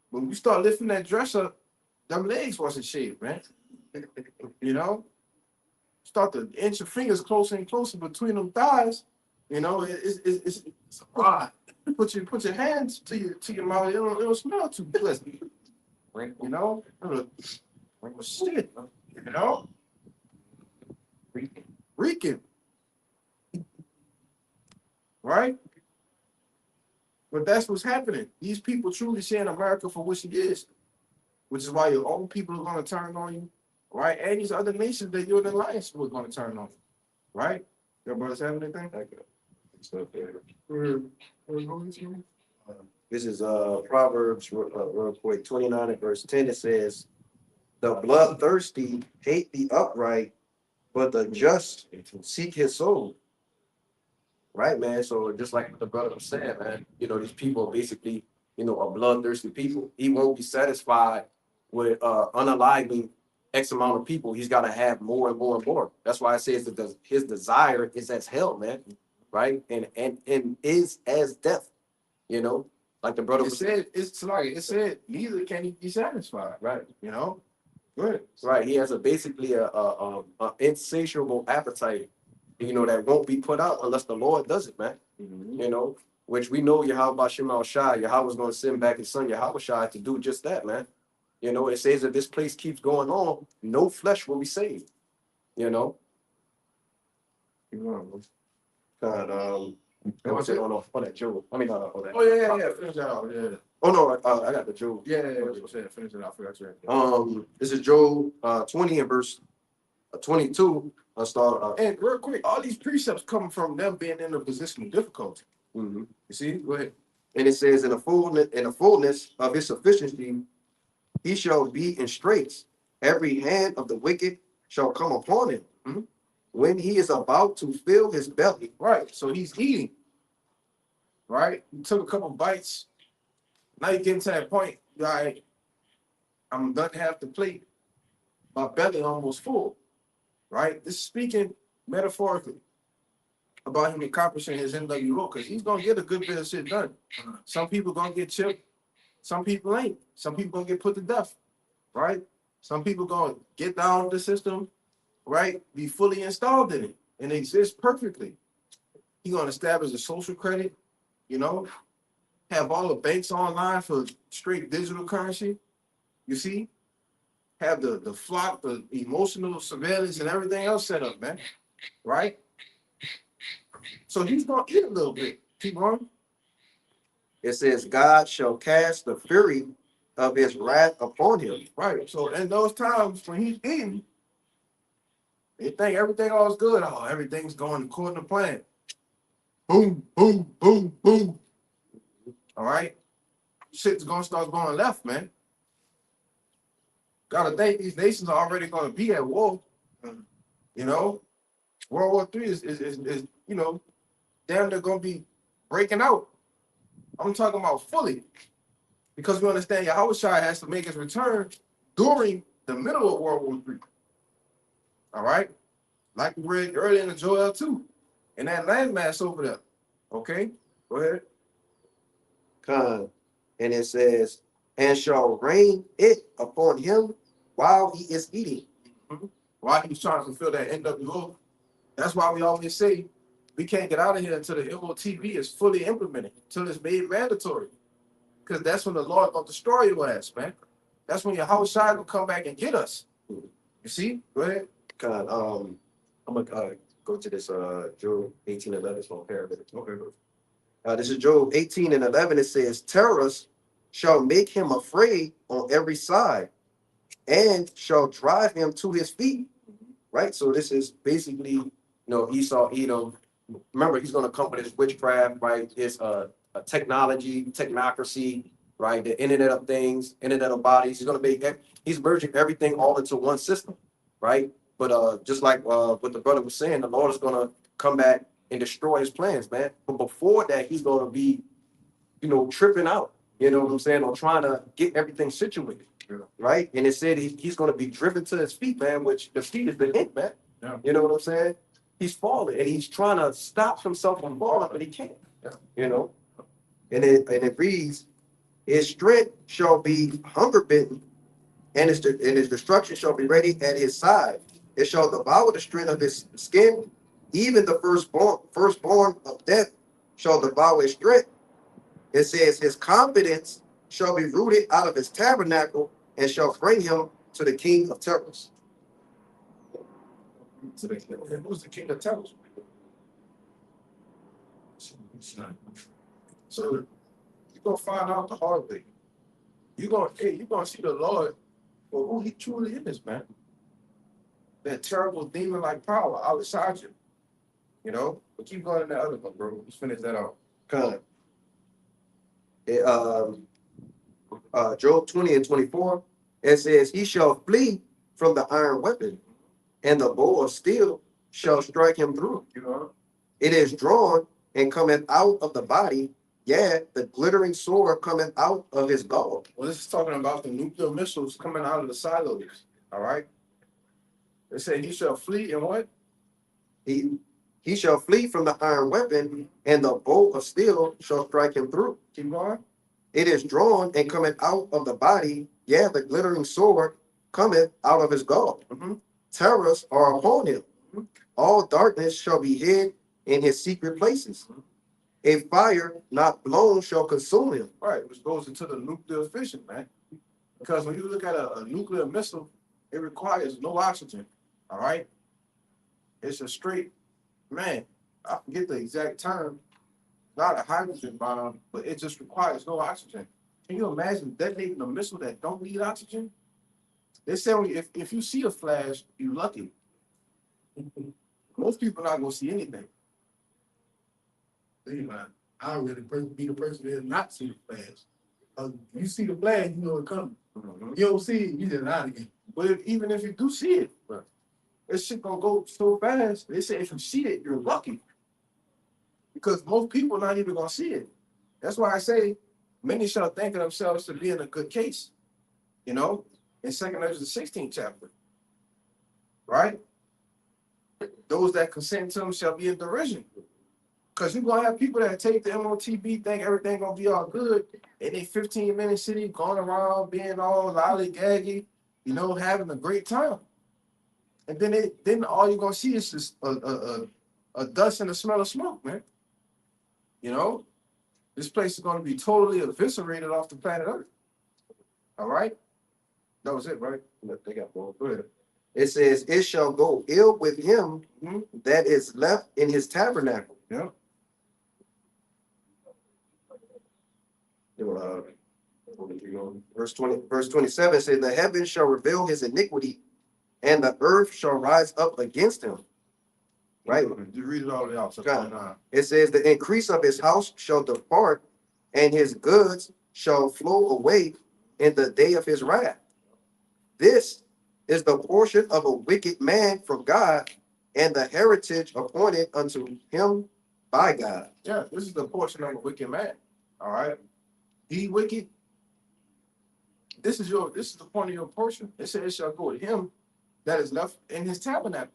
When you start lifting that dress up, them legs wasn't shaved, man. You know? Start to inch your fingers closer and closer between them thighs. You know, it's odd. Put your hands to your mouth. It'll smell too pleasant. You know, shit. You know, reeking. Right. But that's what's happening. These people truly seeing America for what she is, which is why your own people are going to turn on you, right? And these other nations that you're in alliance with going to turn on you, right? Your brothers have anything? This is Proverbs real quick, 29 and verse 10. It says, the bloodthirsty hate the upright, but the just seek his soul. Right, man. So just like the brother was saying, man, you know, these people are basically, you know, are bloodthirsty people. He won't be satisfied with unaliving X amount of people. He's got to have more and more and more. That's why I say that his desire is as hell, man. Right, and is as death. You know, like the brother It said, it's like it said, neither can he be satisfied, right? You know, good, right. He has basically a insatiable appetite, you know, that won't be put out unless the Lord does it, man. You know, which we know Yahweh Shema Shai, Yahweh's going to send back his son Yahweh Shai to do just that, man. You know, it says that this place keeps going on, no flesh will be saved. You know. God, on that Job. I mean, on that. Oh yeah. Finish that out. Yeah. Oh no, I got the Job. Yeah. That's what I said. Finish it out. That's right. This is Job 20 and verse 22. I'll start. And real quick, all these precepts come from them being in a position of difficulty. You see, go ahead. And it says, in the fullness of his sufficiency, he shall be in straits. Every hand of the wicked shall come upon him. When he is about to fill his belly. Right. So he's eating. Right. You took a couple bites. Now you're getting to that point. All right. I'm done half the plate. My belly almost full. Right. This is speaking metaphorically about him accomplishing his NWO, because he's gonna get a good bit of shit done. Some people gonna get chipped. Some people ain't. Some people gonna get put to death, right? Some people gonna get down with the system, right? Be fully installed in it and exist perfectly. He gonna establish a social credit, you know, have all the banks online for straight digital currency. You see, have the flock, the emotional surveillance, and everything else set up, man. Right? So he's gonna eat a little bit. Keep on. It says, God shall cast the fury of his wrath upon him. Right. So in those times when he's eating, they think everything all's good. Oh, everything's going according to plan. Boom, boom, boom, boom. All right. Shit's gonna start going left, man. Gotta think these nations are already gonna be at war. You know, World War III is you know, damn, they're gonna be breaking out. I'm talking about fully. Because we understand Yahushua has to make his return during the middle of World War III. All right? Like we read earlier in the Joel 2. And that landmass over there. Okay? Go ahead. And it says, and shall rain it upon him while he is eating. While he's trying to fulfill that NWO. That's why we always say we can't get out of here until the MOTV is fully implemented, until it's made mandatory. Because that's when the Lord gonna destroy your ass, man. That's when your house side will come back and get us. You see? Go ahead. I'm gonna go to this Job 18:11. So okay. This is Job 18:11. It says, terrors shall make him afraid on every side, and shall drive him to his feet. Right. So this is basically, Esau, Edom. Remember, he's gonna come with his witchcraft, right? His technology, technocracy, right? The internet of things, internet of bodies. He's merging everything all into one system, right? But just like what the brother was saying, the Lord is gonna come back and destroy his plans, man. But before that, he's gonna be, tripping out. You know what I'm saying? Or trying to get everything situated, right? And it said he's gonna be driven to his feet, man. Which the feet is the hint, man. Yeah. You know what I'm saying? He's falling and he's trying to stop himself from falling, but he can't. Yeah. And it reads, his strength shall be hunger bitten, and his destruction shall be ready at his side. It shall devour the strength of his skin, even the firstborn of death shall devour his strength. It says his confidence shall be rooted out of his tabernacle, and shall bring him to the king of terrors. Who's the king of terrors? So you're gonna find out the hard way. You're gonna see the Lord for who he truly is, man. That terrible demon-like power outside you. But keep going in that other one, bro. Let's finish that out. Job 20:24, it says, he shall flee from the iron weapon, and the bow of steel shall strike him through. It is drawn and cometh out of the body, the glittering sword cometh out of his gall. Well, this is talking about the nuclear missiles coming out of the silos. All right. They say he shall flee and what? He shall flee from the iron weapon, and the bow of steel shall strike him through. Keep going. It is drawn and cometh out of the body, the glittering sword cometh out of his gall. Terrors are upon him. All darkness shall be hid in his secret places. A fire not blown shall consume him. Right, which goes into the nuclear fission, man. Because when you look at a nuclear missile, it requires no oxygen. All right. It's a straight, man, I forget the exact term, not a hydrogen bomb, but it just requires no oxygen. Can you imagine detonating a missile that don't need oxygen? They say if you see a flash, you're lucky. Most people are not gonna see anything. I really be the person that not see the flash. You see the flash, you know it coming. You don't see it, you just out again. But even if you do see it, this shit gonna go so fast. They say if you see it, you're lucky. Because most people are not even gonna see it. That's why I say many shall think of themselves to be in a good case. In 2 Ezra the 16th chapter. Right? Those that consent to him shall be in derision. Cause you're gonna have people that take the MOTB, think everything gonna be all good, and they 15-minute city going around being all lollygaggy, you know, having a great time. And then all you're gonna see is just a dust and a smell of smoke, man. You know, this place is gonna be totally eviscerated off the planet Earth. All right, that was it, right? They got more. Go ahead. It says, it shall go ill with him Mhm. that is left in his tabernacle. Yeah. Verse 27 says, the heavens shall reveal his iniquity, and the earth shall rise up against him. Right? You read it all the way out. So God. It says, the increase of his house shall depart, and his goods shall flow away in the day of his wrath. This is the portion of a wicked man from God, and the heritage appointed unto him by God. Yeah, this is the portion of a wicked man. All right. He wicked. This is the point of your portion. It says it shall go with him that is left in his tabernacle.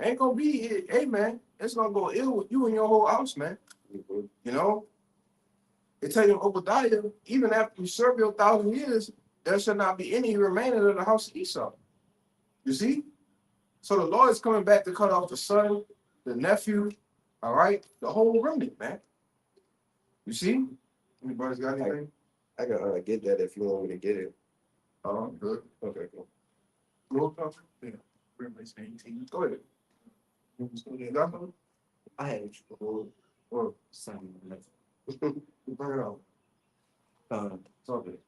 Ain't gonna be, hey man, it's gonna go ill with you and your whole house, man. You know, it tell you in Obadiah, even after you serve your 1,000 years, there shall not be any remaining of the house of Esau. You see? So the Lord is coming back to cut off the son, the nephew, all right, the whole remnant, man. You see? Anybody's got anything? I can get that if you want me to get it. Oh, good. Okay, cool. Roll call. Yeah. Revelation 18. Go ahead. You got something? I had or something. Bring it out. It's all good.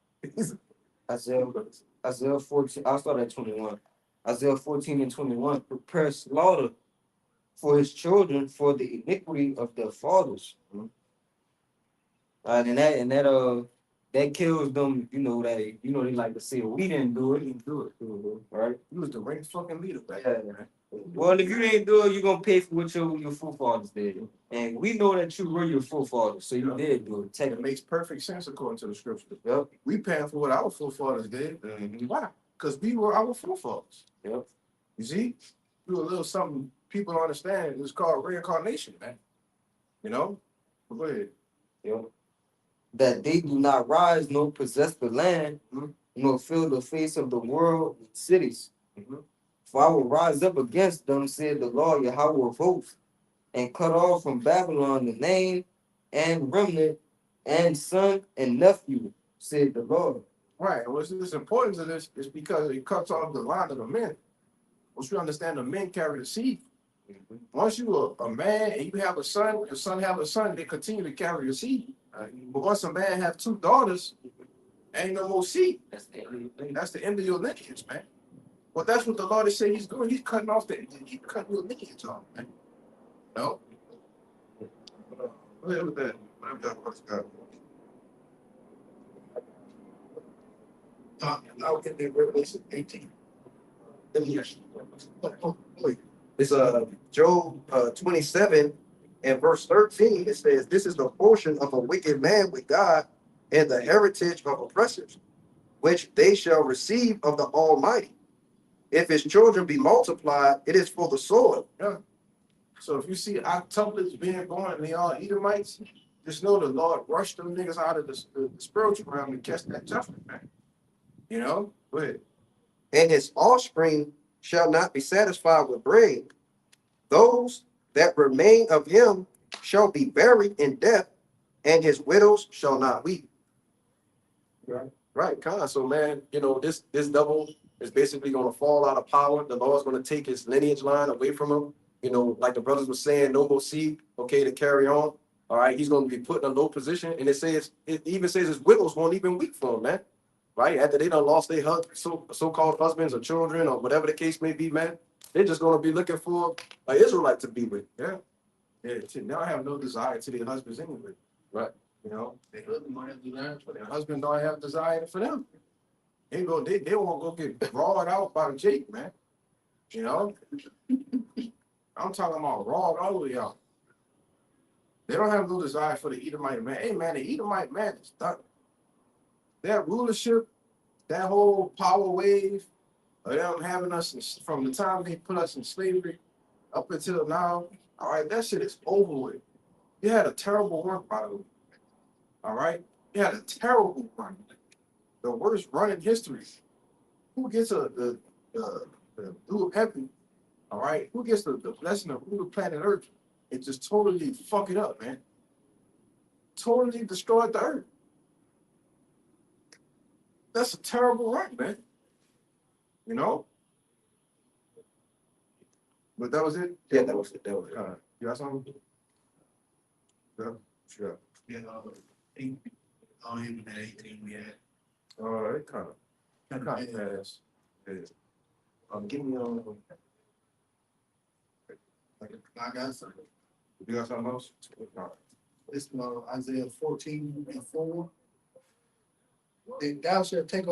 Isaiah 14. I'll start at 21. Isaiah 14 and 21. Prepare slaughter for his children for the iniquity of their fathers. And that kills them, they like to say we didn't do it. We didn't do it. Right? You was the right fucking leader back Yeah. then, man. Well, if you didn't do it, you're gonna pay for what your forefathers did. And we know that you were your forefathers, so you did do it. It Technically. makes perfect sense according to the scripture. Yep. We paying for what our forefathers did. Why? Because we were our forefathers. Yep. You see? Do a little something people don't understand. It's called reincarnation, man. You know? But go ahead. Yep. That they do not rise nor possess the land, nor fill the face of the world with cities. Mhm. For I will rise up against them, said the Lord Yahweh of hosts, and cut off from Babylon the name and remnant and son and nephew, said the Lord. Right. And what's this importance of this is because it cuts off the line of the men. Once you understand the men carry the seed. Once you are a man and you have a son, your son have a son, they continue to carry the seed. But once a man have 2 daughters, ain't no more seed. That's the end of your lineage, man. Well, that's what the Lord is saying he's doing. He's cutting your lineage off, man. No? Go ahead with that. Now get the Revelation 18. It's Job 27 and verse 13. It says, this is the portion of a wicked man with God, and the heritage of oppressors, which they shall receive of the Almighty. If his children be multiplied, it is for the sword. Yeah. So if you see octuplets being born and they all Edomites, just know the Lord rushed them niggas out of the spiritual realm to catch that judgment, man. You know? Go ahead. And his offspring shall not be satisfied with bread. Those that remain of him shall be buried in death, and his widows shall not weep. Right, Con. So, man, this devil is basically going to fall out of power. The Lord's going to take his lineage line away from him. Like the brothers were saying, no more seed, okay, to carry on. All right, he's going to be put in a low position. And it even says his widows won't even weep for him, man. Right? After they done lost their so-called husbands or children or whatever the case may be, man, they're just going to be looking for an Israelite to be with. Yeah. Yeah. They don't have no desire to their husbands anyway. Right. Their husband don't have desire for their husband don't have desire for them. They won't go get rawed out by the Jake, man. I'm talking about rawed all the way out. They don't have no desire for the Edomite man. Hey man, the Edomite man is done. Their rulership, that whole power wave of them having us from the time they put us in slavery up until now, All right, that shit is over with. You had a terrible run, by the way. All right, you had a terrible run, the worst run in history. Who gets the blue of heaven? All right, who gets the blessing of rule the planet Earth and just totally fuck it up, man? Totally destroyed the Earth. That's a terrible run, man. You know. But that was it. Yeah, that was it. That was it. You got something? Yeah, sure. Yeah, 8, even at 18 we had. It kind of fast. Yeah. Give me I got something. you got something else? This Isaiah 14:4. That thou shalt take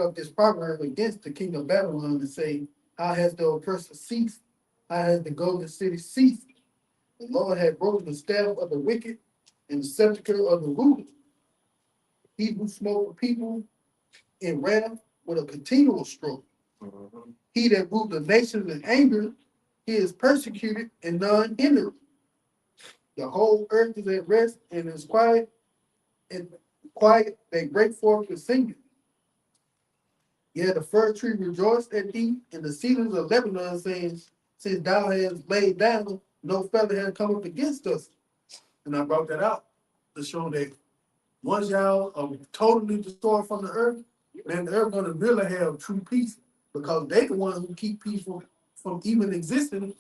up this proverb against the king of Babylon and say, how has the oppressor ceased? How has the golden city ceased? The Lord had broken the staff of the wicked and the scepter of the ruler. He who smote the people in wrath with a continual stroke. Mhm. He that ruled the nations in anger, he is persecuted and none hindered. The whole earth is at rest and is quiet, they break forth with singing. Yeah, the fir tree rejoiced at thee, and the cedars of Lebanon, saying, since thou hast laid down, no feather has come up against us. And I brought that out to show that once y'all are totally destroyed from the earth, then the earth gonna really have true peace, because they the ones who keep people from even existing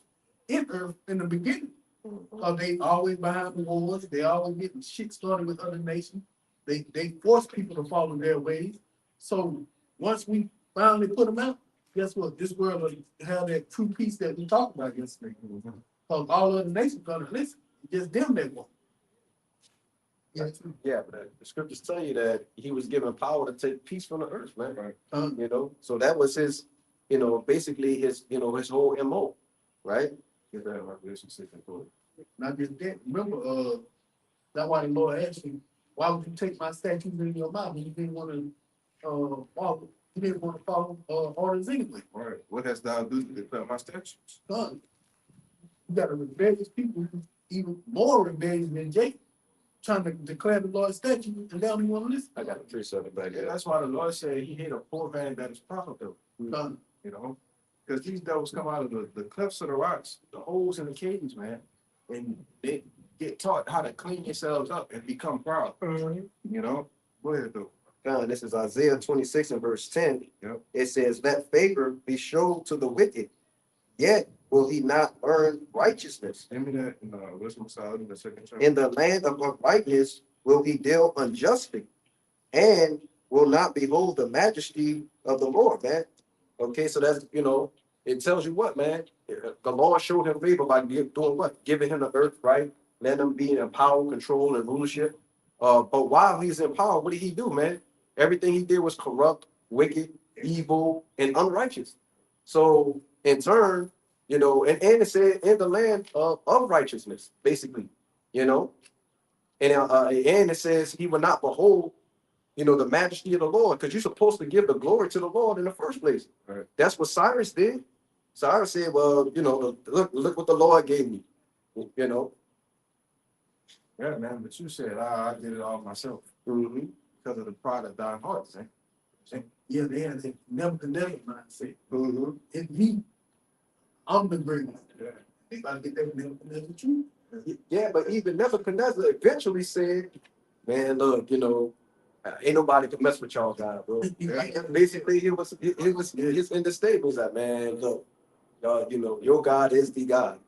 in earth in the beginning. Because they always behind the wars, they always getting shit started with other nations. They force people to follow their ways. So once we finally put them out, guess what? This world will have that true peace that we talked about yesterday. Because all other nations gonna listen. It's just them that won't. Yeah, but the scriptures tell you that he was given power to take peace from the earth, man. Right. You know, so that was his, basically his, his whole MO, right? Get that in Revelation 6 and 4. Not just that. Remember, that's why the Lord asked you, why would you take my statutes in your mouth when you didn't want to follow? You didn't want to follow orders anyway. Right. What hast thou do to declare my statutes? Son, you got a rebellious people, even more rebellious than Jacob, trying to declare the Lord's statute, and they don't even want to listen. I got a 3-7 back Yeah, there. that's why the Lord said he hate a poor man that is profitable. Son, You know, because these devils come out of the cliffs of the rocks, the holes in the caves, man, and they get taught how to clean yourselves up and become proud. You know, go ahead though. This is Isaiah 26 and verse 10. Yep. It says, let favor be shown to the wicked, yet will he not earn righteousness. Give me that in Wisdom Solid in the second chapter. In the land of uprightness will he deal unjustly, and will not behold the majesty of the Lord, man. Okay, so that's, it tells you what, man. The Lord showed him favor by doing what? Giving him the earth, right? Letting him be in power, control, and rulership. But while he's in power, what did he do, man? Everything he did was corrupt, wicked, evil, and unrighteous. So in turn, and it said in the land of righteousness, basically, and it says he will not behold, the majesty of the Lord, because you're supposed to give the glory to the Lord in the first place. Right. That's what Cyrus did. Cyrus said, well, look what the Lord gave me, Yeah, man, but you said I did it all myself Mhm. because of the pride of thine heart, man. yeah, they had that Nebuchadnezzar mindset. Mhm. It's me. I'm the greatest. Yeah. They about to get that Nebuchadnezzar too. Yeah, but even Nebuchadnezzar eventually said, man, look, ain't nobody can mess with y'all guys, bro. Yeah. Basically, he was in the stables that, man, look, your God is the God,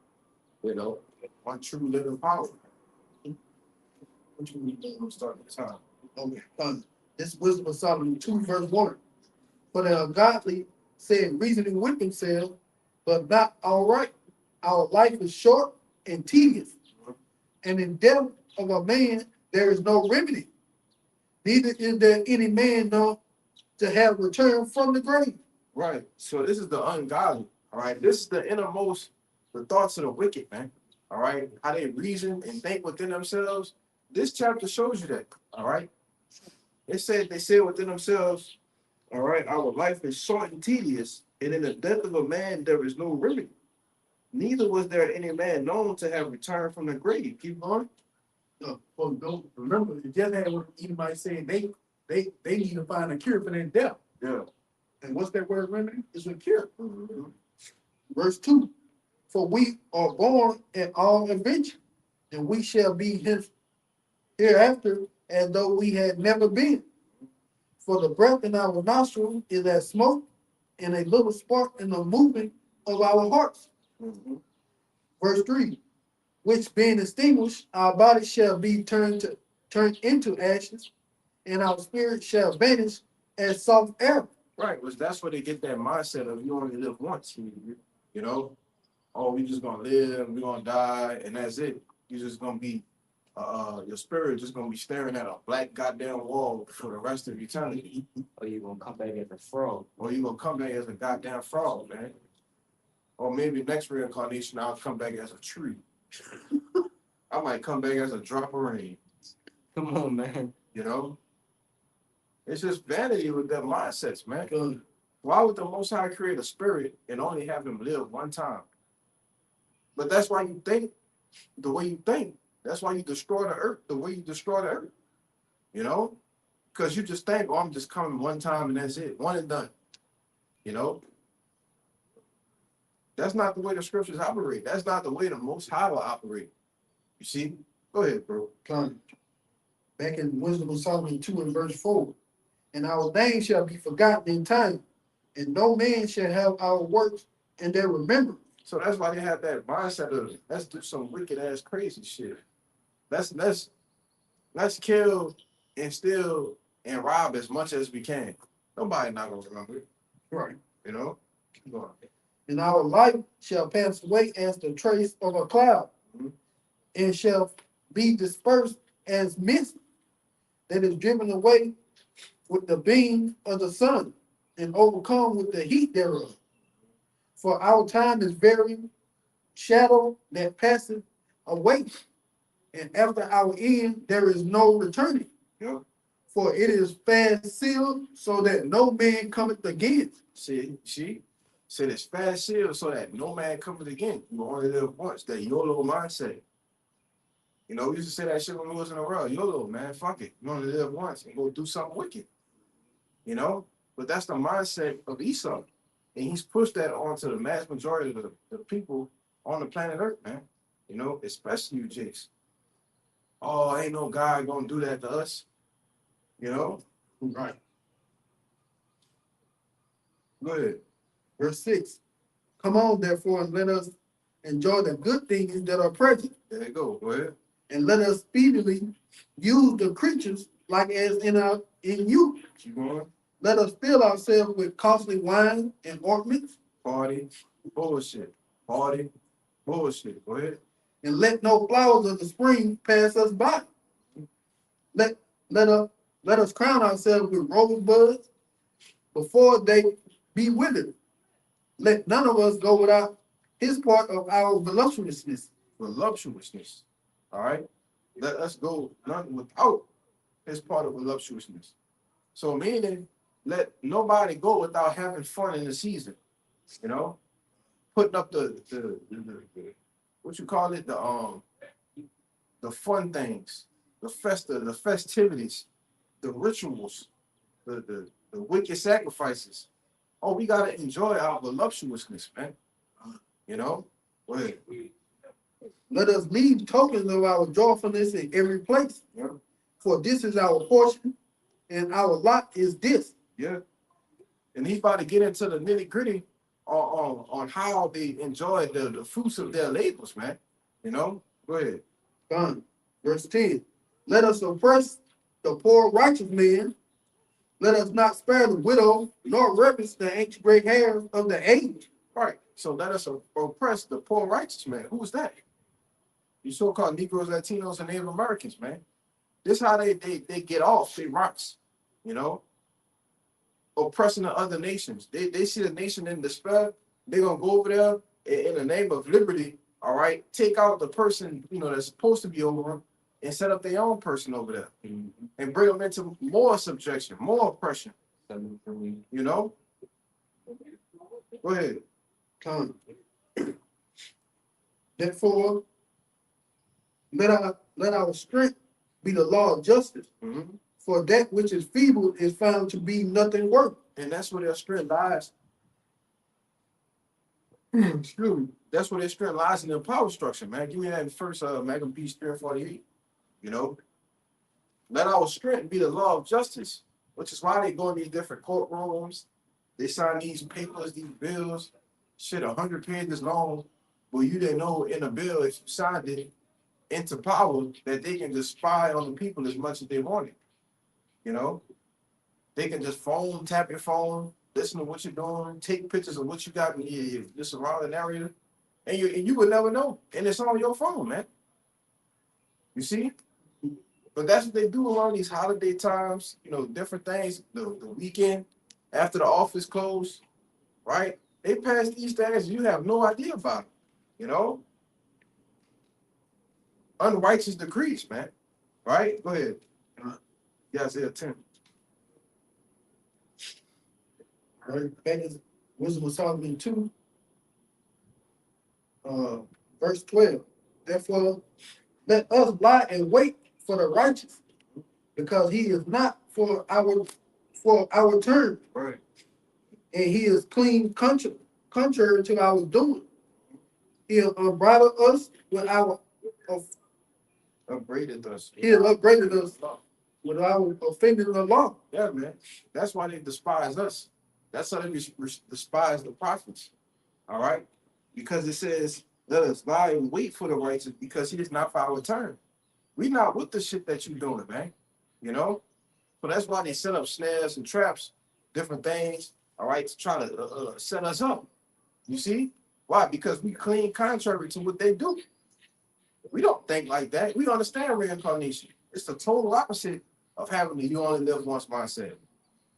One true living power. What you need to start the time. Okay, this Wisdom of Solomon 2 verse 1. For the ungodly said reasoning with themselves, but not all right. Our life is short and tedious, and in death of a man there is no remedy. Neither is there any man known to have returned from the grave. Right. So this is the ungodly. All right. This is the innermost, the thoughts of the wicked, man. All right. How they reason and think within themselves. This chapter shows you that. All right. They said within themselves, all right, our life is short and tedious, and in the death of a man, there is no remedy. neither was there any man known to have returned from the grave. Keep going. Well, don't remember, it just had what Edomite saying, they need to find a cure for their death. Yeah. And what's that word remedy? It's a cure. Verse 2. For we are born in all invention, and we shall be hereafter as though we had never been. For the breath in our nostrils is as smoke, and a little spark in the movement of our hearts. Verse 3. Which being extinguished, our bodies shall be turned into ashes, and our spirit shall vanish as soft air. Right, which that's where they get that mindset of you only live once. You know, oh, we just gonna live, we gonna die, and that's it. You just gonna be, your spirit just gonna be staring at a black goddamn wall for the rest of eternity. Or you gonna come back as a frog. Or you gonna come back as a goddamn frog, man. Or maybe next reincarnation, I'll come back as a tree. I might come back as a drop of rain, Come on, man. you know? It's just vanity with their mindsets, man. Because Why would the Most High create a spirit and only have him live one time? But that's why you think the way you think. That's why you destroy the earth the way you destroy the earth. You know? Because you just think, oh, I'm just coming one time and that's it. One and done. You know? That's not the way the scriptures operate. That's not the way the Most High will operate. You see? Go ahead, bro. back in Wisdom of Solomon 2 and verse 4. And our names shall be forgotten in time, and no man shall have our works in their remembrance. So that's why they have that mindset of let's do some wicked ass crazy shit. Let's kill and steal and rob as much as we can. Nobody not gonna remember it, Right. you know? Keep going. And our life shall pass away as the trace of a cloud, and shall be dispersed as mist that is driven away with the beam of the sun, and overcome with the heat thereof. For our time is very shadow that passeth away, and after our end there is no returning. Yeah. For it is fast sealed, so that no man cometh again. See, said it's fast sealed so that no man cometh again. You only live once. That YOLO mindset. You know, we used to say that shit when we was in a row. YOLO, man, fuck it. You only live once and go do something wicked. You know? But that's the mindset of Esau. And he's pushed that onto the mass majority of the people on the planet Earth, man. You know, especially you Jakes. Oh, ain't no God gonna do that to us. You know? Right. Go ahead. Verse 6. Come on, therefore, and let us enjoy the good things that are present, There you go. Go ahead. and let us speedily use the creatures like as in you. Keep going. Let us fill ourselves with costly wine and ornaments, Party. Bullshit. Party. Bullshit. Go ahead. and let no flowers of the spring pass us by. Let us crown ourselves with rosebuds before they be withered. Let none of us go without his part of our voluptuousness. Voluptuousness. All right. Let us go none without his part of voluptuousness. So meaning, let nobody go without having fun in the season. You know, putting up the what you call it, the fun things, the festivities, the rituals, the wicked sacrifices. Oh, we gotta enjoy our voluptuousness, man. You know, go ahead. Let us leave tokens of our joyfulness in every place. Yeah. For this is our portion, and our lot is this. Yeah. And he's about to get into the nitty gritty on how they enjoy the fruits of their labors, man. You know, go ahead. Done. Verse 10. Let us oppress the poor righteous man. Let us not spare the widow, nor reverence the ancient gray hairs of the age. Right. So let us oppress the poor righteous man. Who's that? You so-called Negroes, Latinos, and Native Americans, man. This is how they get off. They rocks, you know, oppressing the other nations. They see the nation in despair. They're gonna go over there in the name of liberty. All right, take out the person that's supposed to be over them and set up their own person over there and bring them into more subjection, more oppression. You know. Go ahead. Come. Therefore, let our strength be the law of justice. Mhm. For that which is feeble is found to be nothing worth. And that's where their strength lies. Excuse me. That's where their strength lies in their power structure, man. Give me that in first Magnum P. 348. You know, let our strength be the law of justice, which is why they go in these different courtrooms. They sign these papers, these bills, shit, 100 pages long. Well, you didn't know in a bill if you signed it into power that they can just spy on the people as much as they wanted. You know, they can just tap your phone, listen to what you're doing, take pictures of what you got in your surrounding area, and you would never know. And it's on your phone, man. You see? But that's what they do around these holiday times, you know, different things, the weekend after the office closed, right? They pass these things, you have no idea about it, you know? Unrighteous decrees, man. Right? Go ahead. Yeah, Isaiah 10. Right? That is Wisdom of Solomon 2, verse 12. Therefore, let us lie and wait for the righteous, because he is not for our turn, Right. and he is clean contrary to our doing. He'll unbridle us with our Upbraided us. he'll upbraided us with our offending the law. Yeah, man. That's why they despise us. That's how they despise the prophets. All right? Because it says, let us lie and wait for the righteous because he is not for our turn. We not with the shit that you doing, man. You know? So that's why they set up snares and traps, different things, all right, to try to set us up. You see? Why? Because we clean contrary to what they do. We don't think like that. We don't understand reincarnation. It's the total opposite of having the you only live once mindset.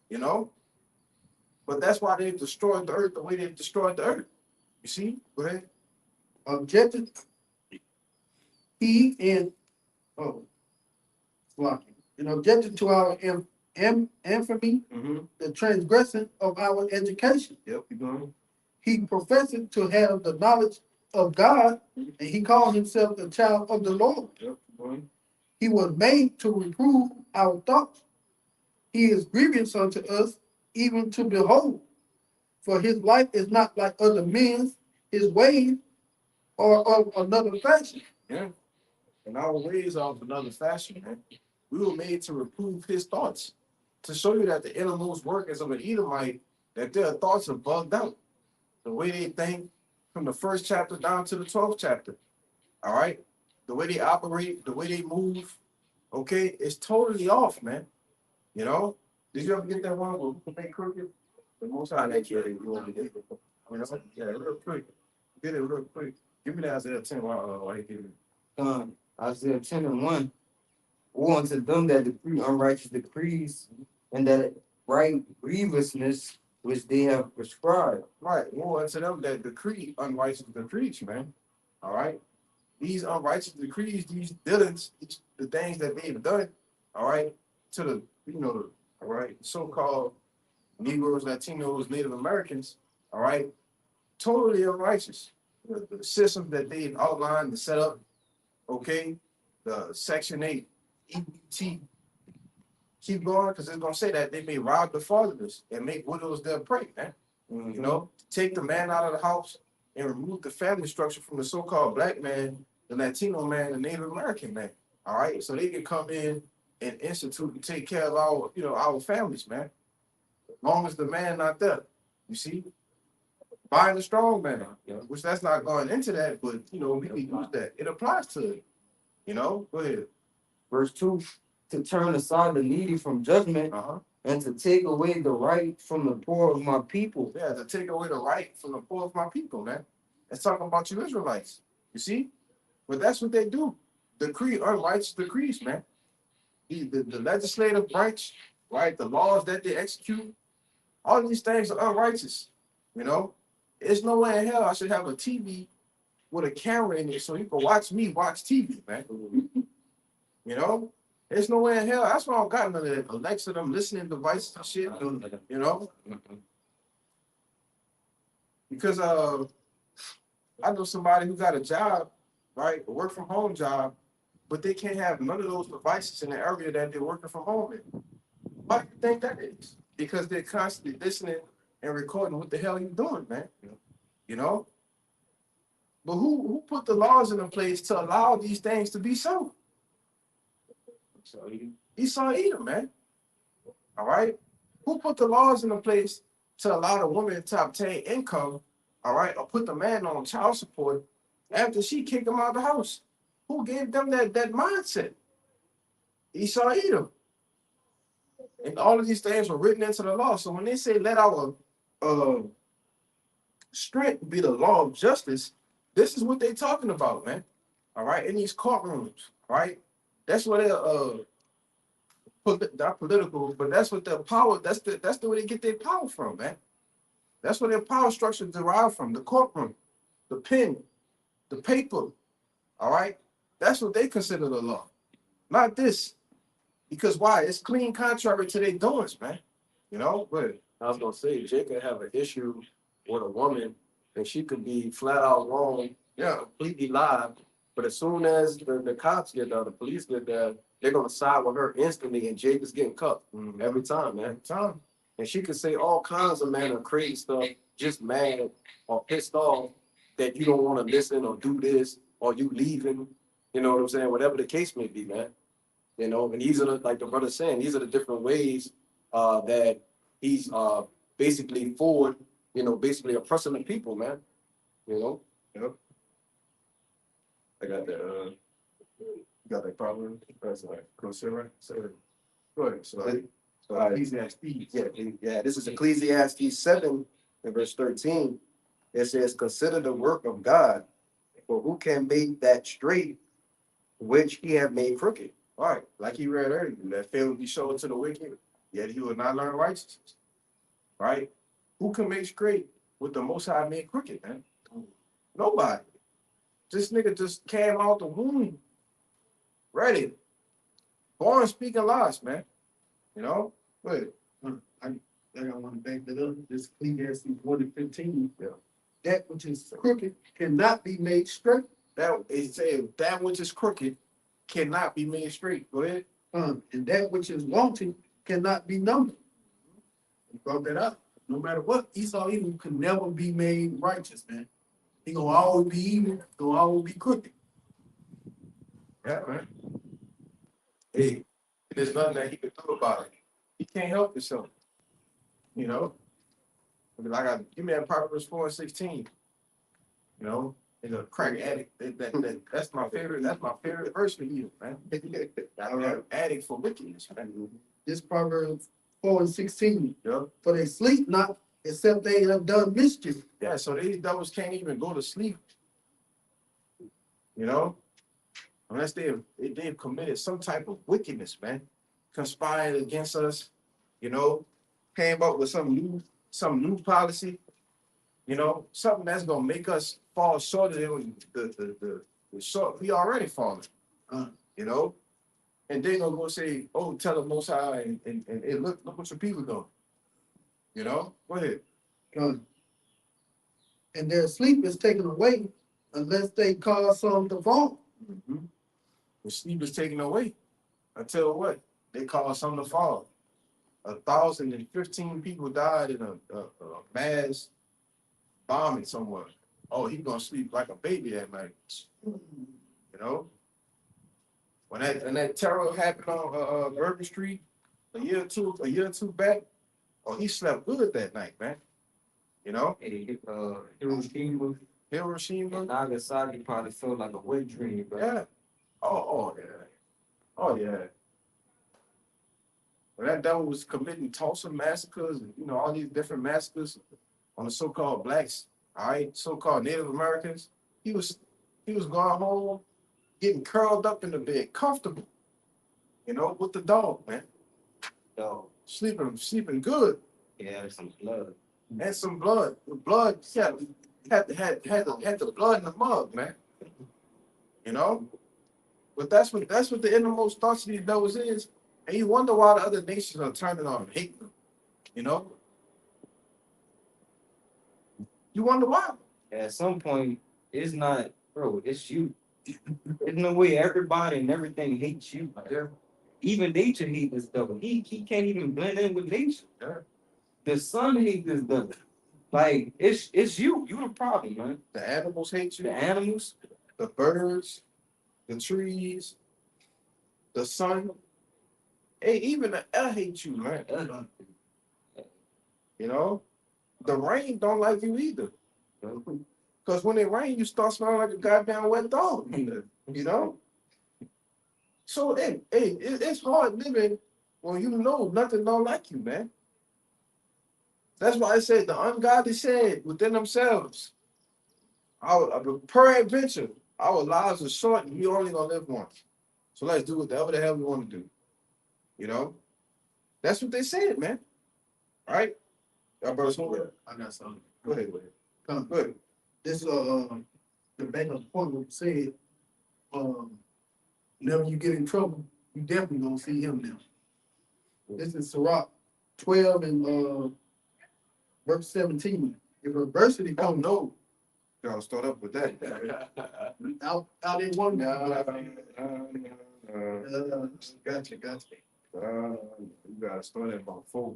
You know? But that's why they've destroyed the earth the way they've destroyed the earth. You see? Go ahead. Objected he and blocking and objected to our infamy, Mm-hmm. the transgression of our education. Yep, you going? He professed to have the knowledge of God, and he called himself a child of the Lord. Yep, you going? He was made to reprove our thoughts. He is grievous unto us, even to behold. For his life is not like other men's, his ways are of another fashion. Yeah. And our ways are of another fashion, man. We were made to reprove his thoughts, to show you that the innermost workings of an Edomite, that their thoughts are bugged out. The way they think from the first chapter down to the 12th chapter. All right? The way they operate, the way they move, okay, it's totally off, man. You know? Did you ever get that one with Nate Crooked? The most high that kid you want to get. Yeah, real quick. Get it real quick. Give me that Isaiah 10 while he get it. Isaiah 10 and 1. Woe unto them that decree unrighteous decrees, and that right grievousness which they have prescribed. Right. Woe unto them that decree unrighteous decrees, man. All right. These unrighteous decrees, these dealings, the things that they've done, all right, to the, all right, so-called Negroes, Latinos, Native Americans, all right, totally unrighteous. The system that they've outlined and set up, okay, the Section 8, EBT, keep going, because it's going to say that they may rob the fatherless and make widows their prey, man. You know, take the man out of the house and remove the family structure from the so-called black man, the Latino man, the Native American man. All right, so they can come in and institute and take care of our, our families, man. As long as the man not there, you see, buying the strong man, which that's not going into that, but we can use that. It applies to it. Go ahead. Verse 2, to turn aside the needy from judgment, and to take away the right from the poor of my people. Yeah, to take away the right from the poor of my people, man. It's talking about you Israelites. You see? But that's what they do. Decree unrighteous decrees, man. The legislative branch, right? The laws that they execute, all these things are unrighteous. There's no way in hell I should have a TV with a camera in it so you can watch me watch TV, man. There's no way in hell. That's why I don't got none of that Alexa, them listening devices and shit. Because I know somebody who got a job, right, a work from home job, but they can't have none of those devices in the area that they're working from home in. Why do you think that is? Because they're constantly listening and recording what the hell you doing, man. You know? But who put the laws in place to allow these things to be so? Esau Edom, man. All right? Who put the laws in place to allow the woman to obtain income, all right, or put the man on child support after she kicked him out of the house? Who gave them that mindset? Esau Edom. And all of these things were written into the law. So when they say let our strength be the law of justice, this is what they're talking about, man. All right, in these courtrooms, right? That's what they're not political, but that's what their power. That's the way they get their power from, man. That's where their power structure derived from. The courtroom, the pen, the paper. All right, that's what they consider the law, not this. Because why? It's clean contrary to their doings, man. You know, but I was gonna say Jay could have an issue with a woman and she could be flat out wrong, yeah, completely lie. But as soon as the cops get there, the police get there, they're gonna side with her instantly, and Jake is getting cut every time, man. time. And she could say all kinds of man of crazy stuff, just mad or pissed off that you don't want to listen or do this or you leaving. You know what I'm saying? Whatever the case may be, man. You know, and these are the, like the brother saying, these are the different ways that he's basically forward, you know, basically oppressing the people, man. You know? Yep. I got that got that problem. That's like consider. So go ahead. So Ecclesiastes. Yeah, this is Ecclesiastes 7 and verse 13. It says, consider the work of God, for who can make that straight which he have made crooked? All right, like he read earlier, that fail will be shown to the wicked, yet he will not learn righteousness. Right? Who can make straight what the Most High made crooked, man? Nobody. This nigga just came out the womb, ready, born speaking lies, man. You know? But I want to back that up. This Ecclesiastes 1:15. Yeah. That which is crooked cannot be made straight. that it said that which is crooked cannot be made straight. Go ahead. And that which is wanting cannot be numbered. He brought that up. No matter what, Esau Edom can never be made righteous, man. He gonna always be evil, gonna always be crooked. Yeah, man. Hey, there's nothing that he can do about it. He can't help himself. You know? I got give me that Proverbs 4:16. You know, he's a crack addict. That's my favorite. That's my favorite verse for you, man. I'm an addict for wickedness, man. This Proverbs 4:16. Yeah. For they sleep not, except they have done mischief. Yeah. So these devils can't even go to sleep. You know, unless they've committed some type of wickedness, man, conspired against us. You know, came up with some new policy. You know, something that's gonna make us fall short of the short we already falling. You know, and they're gonna go say, "Oh, tell the Most High," and hey, look what your people doing. You know, go ahead. And their sleep is taken away unless they cause some to fall. Mm-hmm. The sleep is taken away until what? They cause something to fall. 1,015 people died in a mass bombing somewhere. Oh, he's gonna sleep like a baby that night. You know, when that terror happened on Bourbon Street a year or two back. Oh, he slept good that night, man. You know, Hiroshima Hiroshima. and Nagasaki probably felt like a wet dream, bro. Yeah. Oh yeah. Oh yeah. When that devil was committing Tulsa massacres and all these different massacres on the so-called blacks, all right, so-called Native Americans, he was going home, getting curled up in the bed, comfortable, with the dog, man. Dog. Sleeping good. Yeah, some blood. And some blood. The blood, yeah, had the blood in the mug, man. But that's what the innermost thoughts of these devils is. And you wonder why the other nations are turning on and hating them. You wonder why. At some point, It's not, bro. It's you. There's no way everybody and everything hates you. Yeah. Even nature hates this devil. He can't even blend in with nature. Yeah. The sun hates this devil. Like it's you. You the problem, man. The animals hate The you. animals. The birds, the trees, the sun. Hey, even the air hates you, man. You know, the rain don't like you either. Because when it rains, you start smelling like a goddamn wet dog. You know. So it's hard living when you know nothing don't like you, man. That's why I said the ungodly said within themselves, peradventure, our lives are short and we only gonna live once. So let's do whatever the hell we want to do. You know? That's what they said, man. All right? Y'all brothers, go ahead. I got something. Go ahead, go ahead. Come. Go ahead. This the back of the point said, whenever you get in trouble, you definitely gonna see him now. This is Sirach 12 and verse 17. If adversity Oh comes no. Y'all start up with that. out in one Gotcha. gotcha. You gotta start at about 4.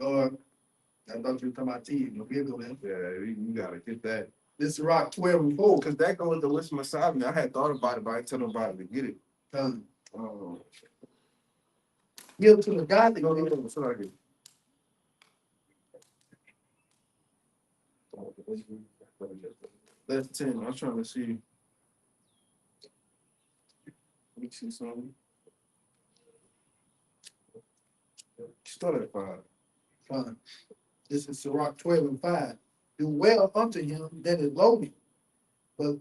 I thought you were talking about tea. No, we'll go there. Yeah, you gotta get that. This is Rock 12 and 4. Because that goes to listen beside me. I had thought about it, but I ain't tell nobody to get it. Give to the godly. No, so I get That's 10. I'm trying to see. Let me see something. Start at 5. Fine. This is Sirach 12 and 5. Do well unto him that is lowly, but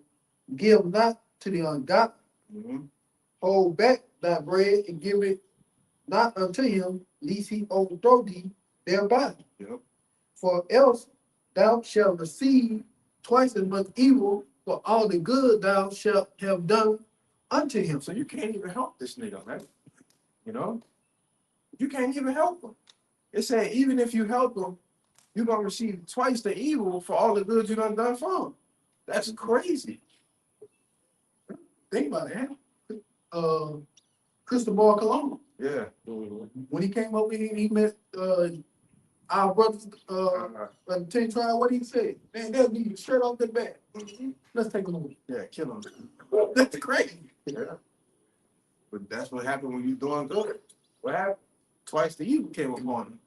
give not to the ungodly. Mm-hmm. Hold back thy bread and give it not unto him, lest he overthrow thee thereby. Yep. For else thou shalt receive twice as much evil for all the good thou shalt have done unto him. So you can't even help this nigga, man. You know? You can't even help him. It said even if you help him, you're gonna receive twice the evil for all the good you done for him. That's crazy. Think about it. Cristobal Colon, Yeah. when he came over here, he met our brothers, the 10 tribe. What he said? Man, they'll give you straight off the bat. Let's take a look. Yeah, kill him. That's crazy. Yeah. But that's what happened when you're doing good. What happened? Twice the evil came upon him.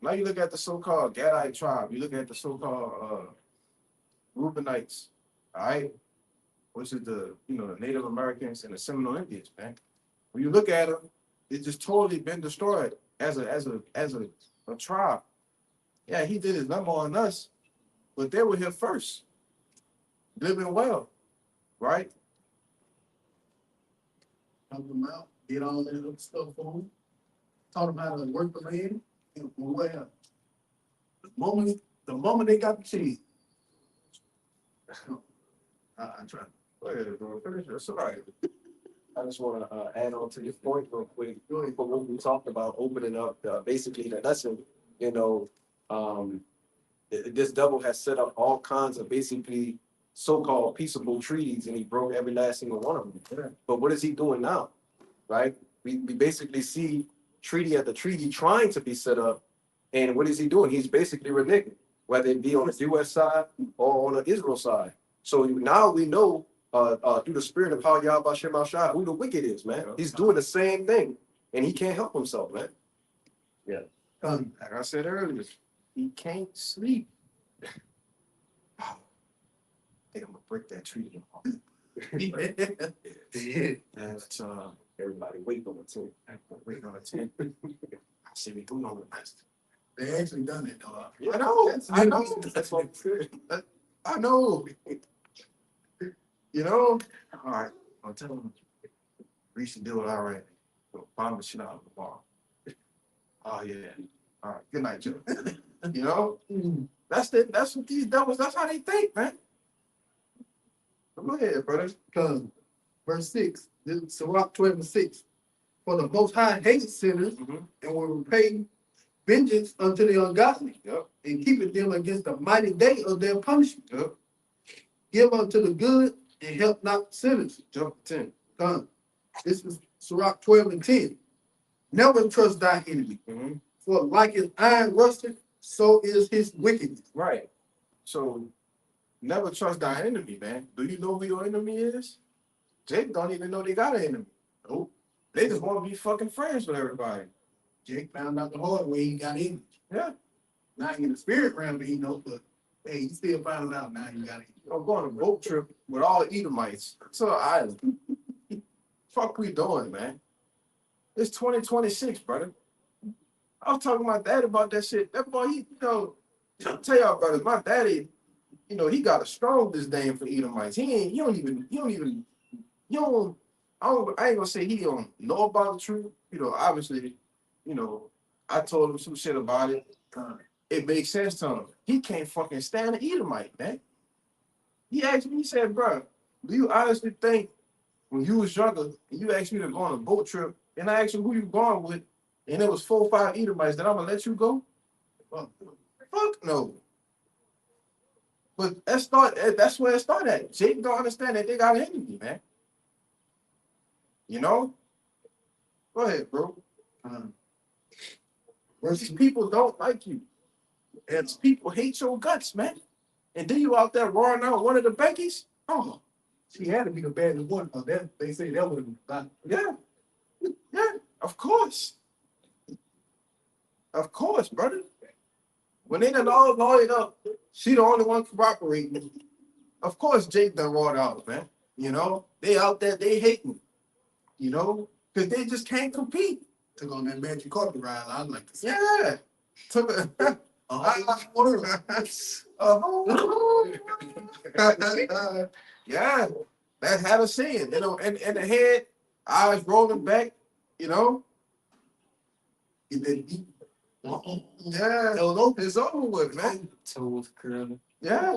Now you look at the so-called Gadite tribe. You look at the so-called Reubenites, all right, which is the the Native Americans and the Seminole Indians, man. When you look at them, it's just totally been destroyed as a tribe. Yeah, he did his number on us, but they were here first, living well, right? Help them out, did all that other stuff for them, taught them how to work the land, and what happened? The moment they got the cheese, I tried. Go ahead, bro. Finish. That's all right. I just want to add on to your point real quick. For what we talked about, opening up basically the lesson, this devil has set up all kinds of basically so-called peaceable treaties, and he broke every last single one of them. But what is he doing now? Right? We basically see treaty after treaty trying to be set up, and what is he doing? He's basically reneging, whether it be on the U.S. side or on the Israel side. So now we know through the spirit of how Yahweh Shem Shah, who the wicked is, man. He's doing the same thing, and he can't help himself, man. Like I said earlier, he can't sleep. I think I'm gonna break that treaty. That's Everybody wait on the 10. wait on a 10. I see we do on the best. They actually done it, though. I know. That's what I'm saying. I know. All right. I'll tell him. We should do it all right. Go bomb the shit out of the bar. Oh yeah. All right. Good night, Joe. That's what these devils. That's how they think, man. Go ahead, brother. Because verse 6, this is Sirach 12 and 6. For the Most High hates sinners and will repay vengeance unto the ungodly, Yep. and keepeth them against the mighty day of their punishment. Yep. give unto the good and help not sinners. Jump to 10. Come. This is Sirach 12 and 10. Never trust thy enemy, Mhm. for like his iron rusted, so is his wickedness. Right. So never trust thy enemy, man. Do you know who your enemy is? Jake don't even know they got an enemy. Nope. They just want to be fucking friends with everybody. Jake found out the hard way he got in. Yeah. Not in the spirit realm, he know, but hey, he still found out now he got in. I'm going on a boat trip with all the Edomites to an island. Fuck we doing, man? It's 2026, brother. I was talking to my dad about that shit. That boy, I'll tell y'all, brothers, my daddy, he got a strong disdain for Edomites. I ain't gonna say he don't know about the truth. Obviously, I told him some shit about it. It makes sense to him. He can't fucking stand the Edomite, man. He asked me, he said, bro, do you honestly think when you was younger and you asked me to go on a boat trip and I asked you who you going with and it was 4 or 5 Edomites that I'm gonna let you go? Fuck no. But that's where it started at. Jake don't understand that they got an enemy, man. Go ahead, bro. These people don't like you. And people hate your guts, man. And then you out there roaring out one of the Beckies? Oh, She had to be the baddest one. That they say that would have been yeah. Yeah, of course. Of course, brother. When they done all lawyered up, she the only one cooperating. Of course, Jake done roared out, man. They out there, they hating. Because they just can't compete. took on that magic carpet ride. I'd like to say. Yeah. Took a yeah, that had us seeing, in the head, eyes rolling back, Get that deep. yeah, it's over with, man. Toes curling. Yeah,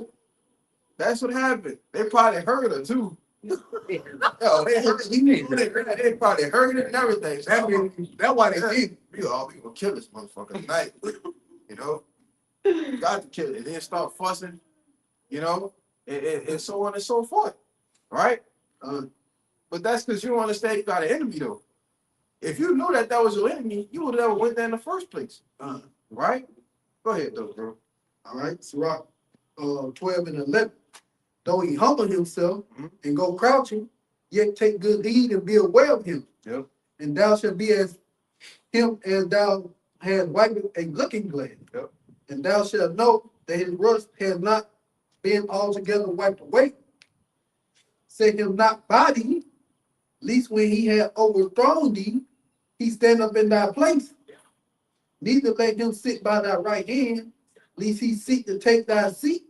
that's what happened. They probably heard her too. Yo, they probably heard it and everything. That's why they did. We gonna kill this motherfucker tonight. Got to kill it. Then start fussing, and so on and so forth. Right? But that's because you don't understand you got an enemy though. If you knew that was your enemy, you would have never went there in the first place. Right? Go ahead though, bro. All right, Sirach 12 and 11. Though he humble himself and go crouching, yet take good heed and be aware of him. Yep. And thou shalt be as him as thou hast wiped a looking glass. Yep. And thou shalt know that his rust has not been altogether wiped away. Set him not by thee, least when he had overthrown thee, he stand up in thy place. Neither let him sit by thy right hand, lest he seek to take thy seat.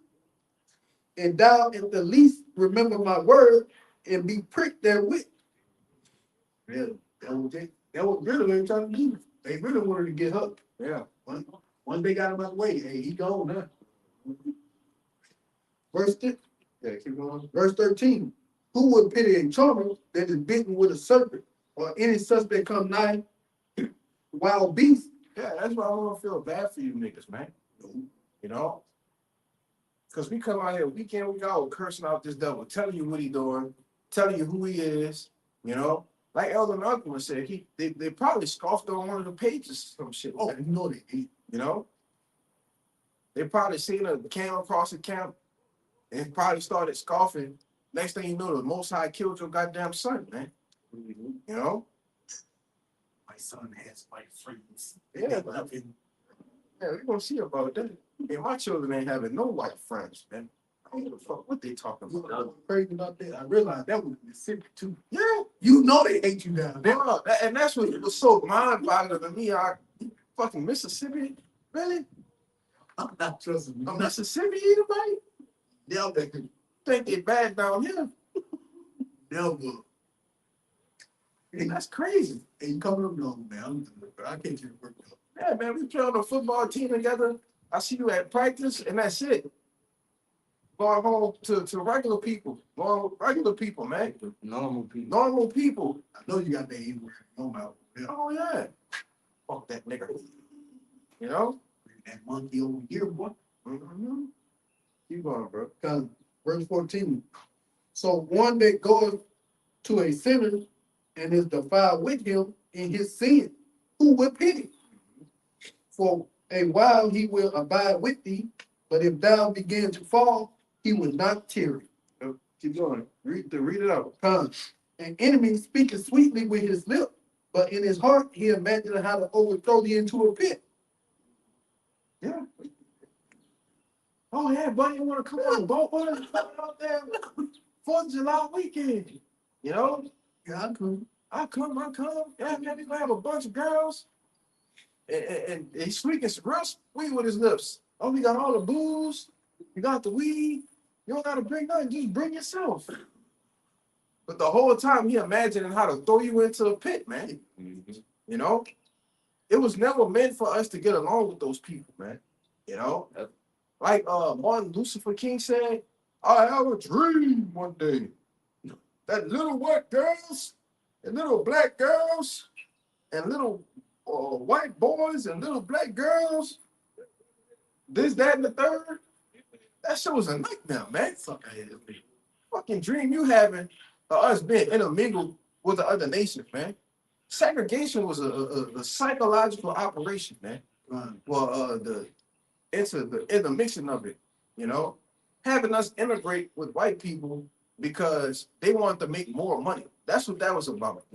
And thou at the least remember my word and be pricked therewith. Really, that was really what they were trying to do. They really wanted to get her. Yeah. Once they got him out of the way, hey, he gone now. Verse 10, Yeah, keep going. verse 13. Who would pity a charmer that is bitten with a serpent, or any such that come nigh wild beasts? Yeah, that's why I don't feel bad for you niggas, man. Because we come out here week in, week out, cursing out this devil, telling you what he doing, telling you who he is, Like Elder Malcolm said, they probably scoffed on one of the pages or some shit. Oh, you know they did. They probably seen a camp across the camp and probably started scoffing. Next thing you know, the Most High killed your goddamn son, man. My son has white friends. Yeah, yeah, we're gonna see about that. And my children ain't having no white friends, man. I don't give a fuck what they talking You know about. what's crazy about that? I realized that was Mississippi too. Yeah, You know they hate you down there. bro, and that's what was so mind-boggling to me. Fucking Mississippi, really? I'm not trusting you. A Mississippi, anybody? Never, Think they bad down here? never. And that's crazy. Hey, you coming up wrong, man. I can't get it worked out. Yeah, man, we play on a football team together. I see you at practice, and that's it. Going home to regular people. Regular people, man. Normal people. Normal people. I know you got that N-word in your mouth. Yeah. Oh, yeah. Fuck that nigga. That monkey over here, boy. Mm-hmm. Keep going, bro. Cause Verse 14. So one that goeth to a sinner and is defiled with him in his sin, who will pity? For a while he will abide with thee, but if thou begin to fall, he will not tarry. Keep going. Read it out. An enemy speaketh sweetly with his lip, but in his heart he imagineth how to overthrow thee into a pit. Yeah. Oh yeah, buddy, you wanna come on, boat out there? 4th of July weekend. You know? Yeah, I could. I come. Yeah, man, we gonna have a bunch of girls. And he's speaking real sweet with his lips. Oh, we got all the booze, you got the weed, you don't gotta bring nothing, just bring yourself. But the whole time he imagining how to throw you into a pit, man. You know? It was never meant for us to get along with those people, man. You know? Like Martin Lucifer King said, I have a dream one day that little white girls and little black girls and little white boys and little black girls, this, that, and the third. That shit was a nightmare, man. Fucking dream you having of us being intermingled with the other nations, man. Segregation was a psychological operation, man. Well, the intermixing of it, you know, having us integrate with white people because they wanted to make more money. That's what that was about.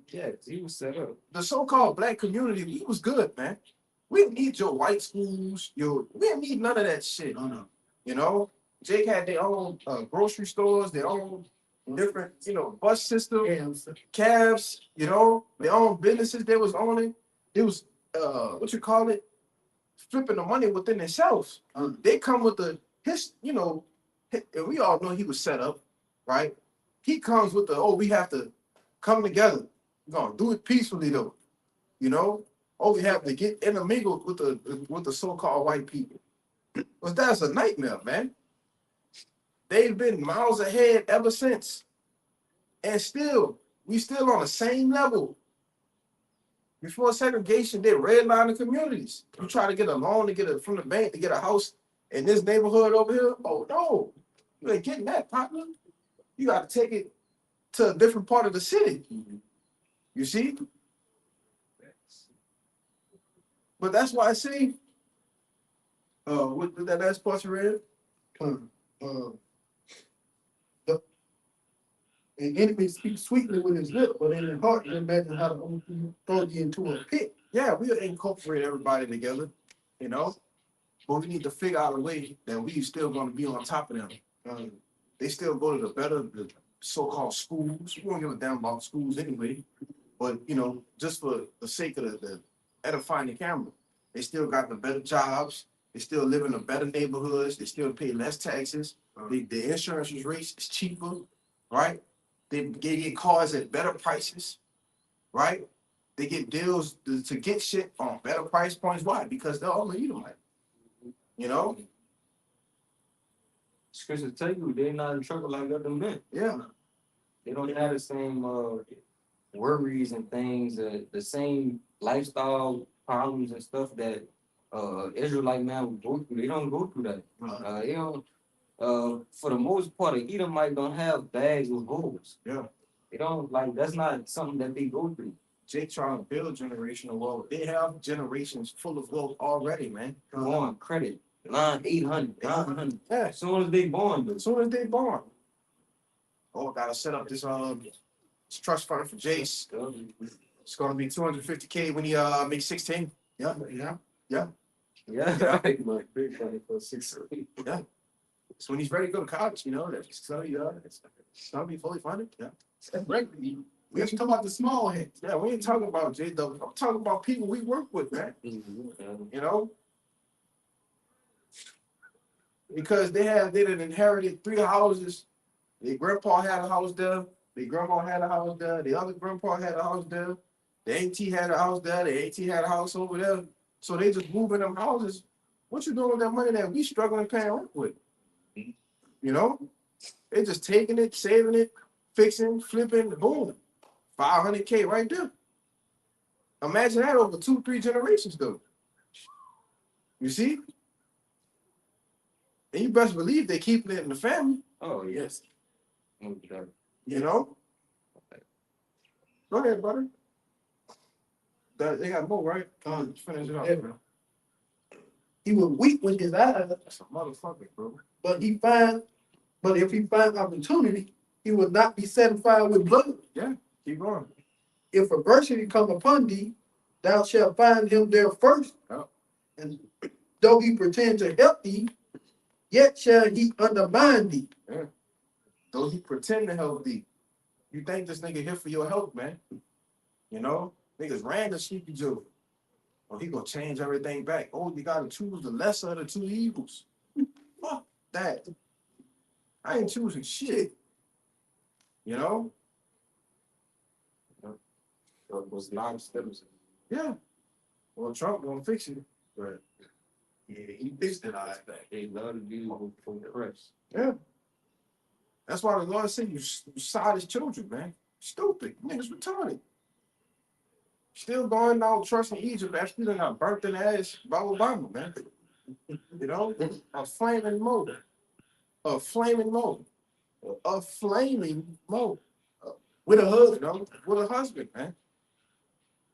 Yeah, he was set up. The so-called black community, we was good, man. We didn't need your white schools, we didn't need none of that shit. You know, Jake had their own grocery stores, their own different, bus system, cabs, their own businesses they was owning. It was what you call it, flipping the money within themselves. They come with and we all know he was set up, right? He comes with we have to come together. We're gonna do it peacefully though, we have to get intermingled with the so-called white people. But that's a nightmare, man. They've been miles ahead ever since. And we still on the same level. Before segregation, they redline the communities. You try to get a loan to get from the bank to get a house in this neighborhood over here. Oh no, you ain't getting that, partner. You got to take it to a different part of the city. You see? But that's why I say, with that last part you read, an enemy speaks sweetly with his lip, but in his heart he imagine how to throw you into a pit. Yeah, we'll incorporate everybody together, but we need to figure out a way that we still going to be on top of them. They still go to the so-called schools. We won't give a damn about schools anyway, but just for the sake of the edifying the camera, they still got the better jobs. They still live in the better neighborhoods. They still pay less taxes. The insurance rates is cheaper, right? They get cars at better prices, right? They get deals to get shit on better price points. Why? Because they're all Edomite. Scripture tell you they're not in trouble like other men. Yeah. They don't have the same worries and things, the same lifestyle problems and stuff that Israelite man would go through. They don't go through that. They don't. For the most part, an Edomite don't have bags with holes. Yeah. They don't that's not something that they go through. Jake trying to build generational wealth. They have generations full of wealth already, man. On credit, line 800, 900. Yeah. As soon as they born, As soon as they born. Oh, I gotta set up this trust fund for Jace. It's gonna be $250K when he makes 16. Yeah. Yeah. Like big money for 6. Yeah. So when he's ready to go to college, it's gonna be fully funded. Yeah. We have to talk about the small heads. Yeah, we ain't talking about JW. I'm talking about people we work with, man. Because they done inherited 3 houses. Their grandpa had a house there. Their grandma had a house there. The other grandpa had a house there. The AT had a house there. The AT had a house over there. So they just moving them houses. What you doing with that money that we struggling paying rent with? They just taking it, saving it, fixing, flipping, boom. $500K right there. Imagine that over 2-3 generations though. You see? And you best believe they keeping it in the family. Oh, Yes. You know? Go ahead, brother. They got more, right? Finish it up, Yeah. man. He was weak with his eyes, That's a motherfucker, bro. but if he find opportunity, he will not be satisfied with blood. Keep going. If adversity come upon thee, thou shalt find him there first. Yeah. And though he pretend to help thee, yet shall he undermine thee. Though he pretend to help thee. You think this nigga here for your help, man. You know? Niggas ran the sleepy Joe. Oh, he gonna change everything back. Oh, you gotta choose the lesser of the two evils. Fuck that. I ain't choosing shit. You know? Was non-stems. Yeah. Well, Trump gonna fix it. But Yeah, he fixed it. They love to be from the press. yeah. That's why the Lord said you side his children, man. Stupid. Niggas retarded. Still going down trusting Egypt after they got burnt in the ass by Obama, man. You know? A flaming mold. A flaming mold. A flaming mold. With a husband, you know? With a husband, man.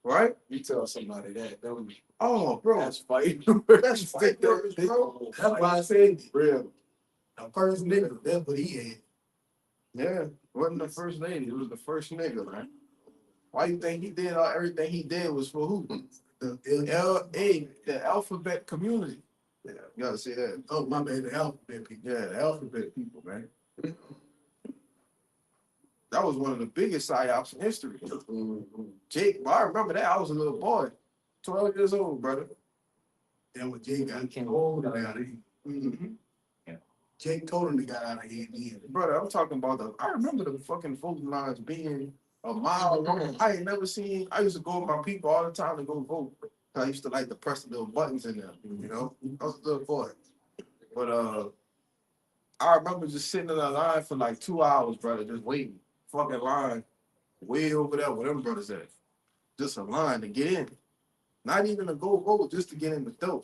Right? You tell somebody that, don't you? Oh, bro. That's fighting. That's fight words, bro. That's why I said Real. the first nigga, that's what he had. Yeah. Wasn't the first lady. It was the first nigga, man. Why you think he did everything he did was for who? The L.A., the alphabet community. Yeah, you gotta say that. oh my bad, the alphabet people. Yeah, the alphabet people, man. That was one of the biggest psyops in history. Jake, I remember that. I was a little boy, 12 years old, brother. Then when Jake got He old out of here, Mm-hmm. Jake totally got out of here then. Brother, I'm talking about I remember the fucking voting lines being a mile long. I ain't never seen, I used to go with my people all the time to go vote. I used to like to press the little buttons in there, you know? I was a little boy. But I remember just sitting in a line for like 2 hours, brother, just waiting. Fucking line way over there where them brothers at. Just a line to get in. Not even to go vote, just to get in the door.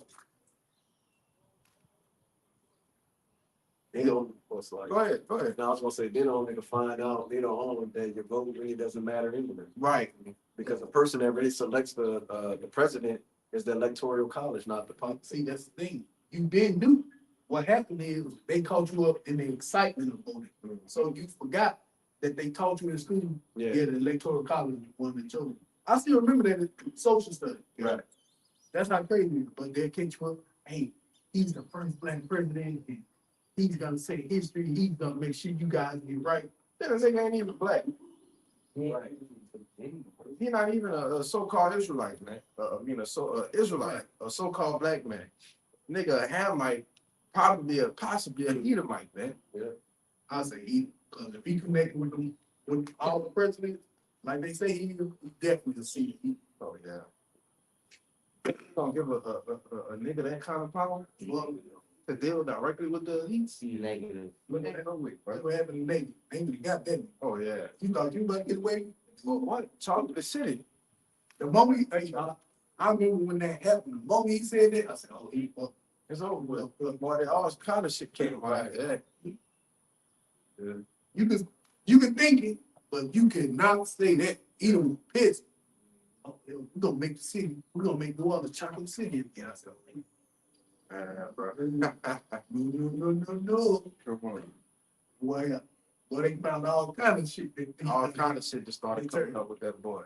They don't, what's like, Go ahead, go ahead. now I was gonna say, they don't nigga find out later on that your vote really doesn't matter anyway. Right. Because the person that really selects the president is the electoral college, not the party. See, that's the thing. You didn't do. What happened is they caught you up in the excitement of voting. So you forgot that they taught you in school. Yeah. Yeah, the electoral college one that chose. I still remember that in social studies. Right. That's not crazy, but they'll catch you up. Hey, he's the first black president. And he's gonna say history. He's gonna make sure you guys get right. That nigga ain't even black. Right. He not even a so-called Israelite, man. Israelite, a so-called black man. Nigga, a Hamite, possibly a Edomite, man. I say he, because if he connected with them, with all the presidents, like they say, he definitely see it. Oh yeah. You gonna give a nigga that kind of power to deal directly with the elites? Negative. Look at that way, right? What happened to Navy? Navy got that. Oh yeah. You thought you might get away? Well, what? Chocolate City. The moment I remember when that happened, the moment he said that, I said, oh, he fucked. It's over with. Boy, all kind of shit came out of that. You can think it, but you cannot say that. Even with pissed. Oh, we're gonna make the city. We're gonna make New Orleans Chocolate City again. I said, Bro. no. Come on. Boy, they found all kind of shit. All kind of shit just started coming up with that boy.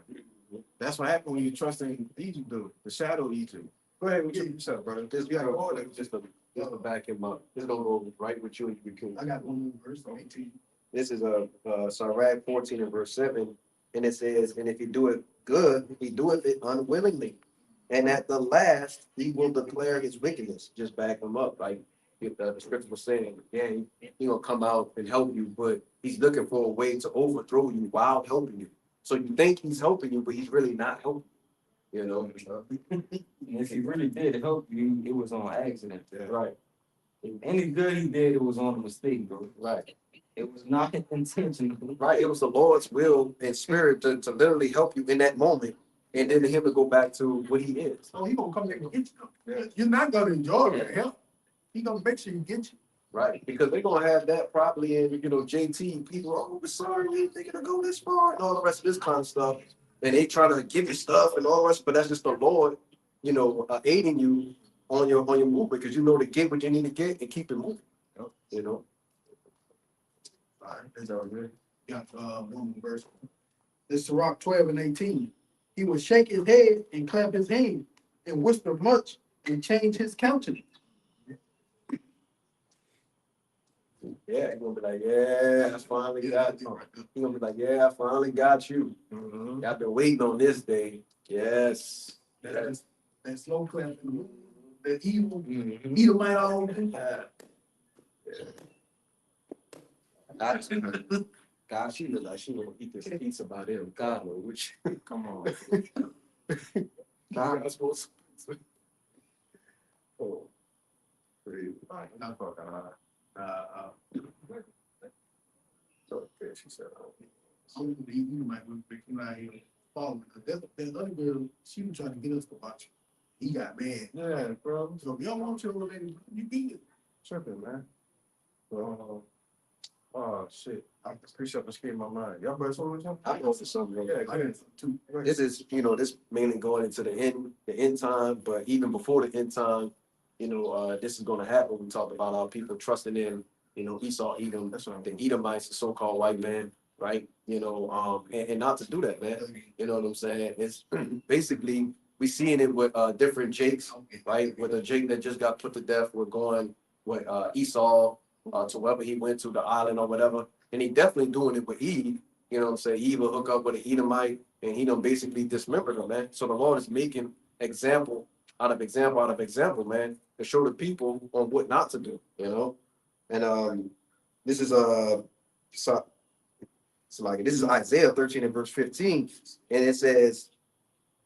That's what happened when you trust in Egypt, dude. The shadow Egypt. Go ahead with yourself, brother. Just You gotta go go, there. just to back him up. This gonna go right with you and you can. I got one more verse, 18. This is Sirach 14 and verse 7. And it says, and if you do it good, he doeth it unwillingly. And at the last, he will declare his wickedness. Just back him up, like if the scripture was saying, yeah, he gonna come out and help you, but he's looking for a way to overthrow you while helping you. So you think he's helping you, but he's really not helping. You know, If he really did help you, it was on accident. right, Any good he did, it was on a mistake, bro. right, It was not intentional. Right? It was the Lord's will and spirit to literally help you in that moment. And then him to go back to what he is. So he gonna come back and get you. You're not gonna enjoy that help. He gonna make sure you get you. right? Because they're gonna have that probably in, JT, people, oh, we're sorry, we ain't thinking to go this far, and all the rest of this kind of stuff. And they trying to give you stuff and all the rest, but that's just the Lord, aiding you on your movement, because to get what you need to get and keep it moving. You know. All right, that's all good. Got, one more verse. This is Sirach 12 and 18. He would shake his head and clap his hand and whisper much and change his countenance. Yeah, he's gonna be like, yeah, I finally got you. He's gonna be like, yeah, I finally got you. I've been waiting on this day. Yes. That slow clapping, that evil, Edomite all God, she look like she gonna eat this pizza by them. God, which Come on. I'm supposed to. Oh, Pretty. Not fucking high. Okay, she said. you might be like following. There's other girl, she was trying to get us to watch. He got mad. Yeah, bro. So if y'all want your little lady, you beat it. Tripping, man. Oh shit. I appreciate escaping my mind. Y'all better something with him? I go for something. Yeah, I good. too. This is, this mainly going into the end time, but even before the end time, this is going to happen. We talked about our people trusting in, Esau, Edom, That's what I'm the Edomites, the so-called white man, right? And not to do that, man. You know what I'm saying? It's basically we seeing it with different Jakes, right? With a Jake that just got put to death, we're going with Esau to wherever he went to, the island or whatever, and he definitely doing it with Eve. You know what I'm saying? Eve will hook up with an Edomite, and he done basically dismembered him, man. So the Lord is making example out of example, man, to show the people on what not to do, And this is this is Isaiah 13 and verse 15, and it says,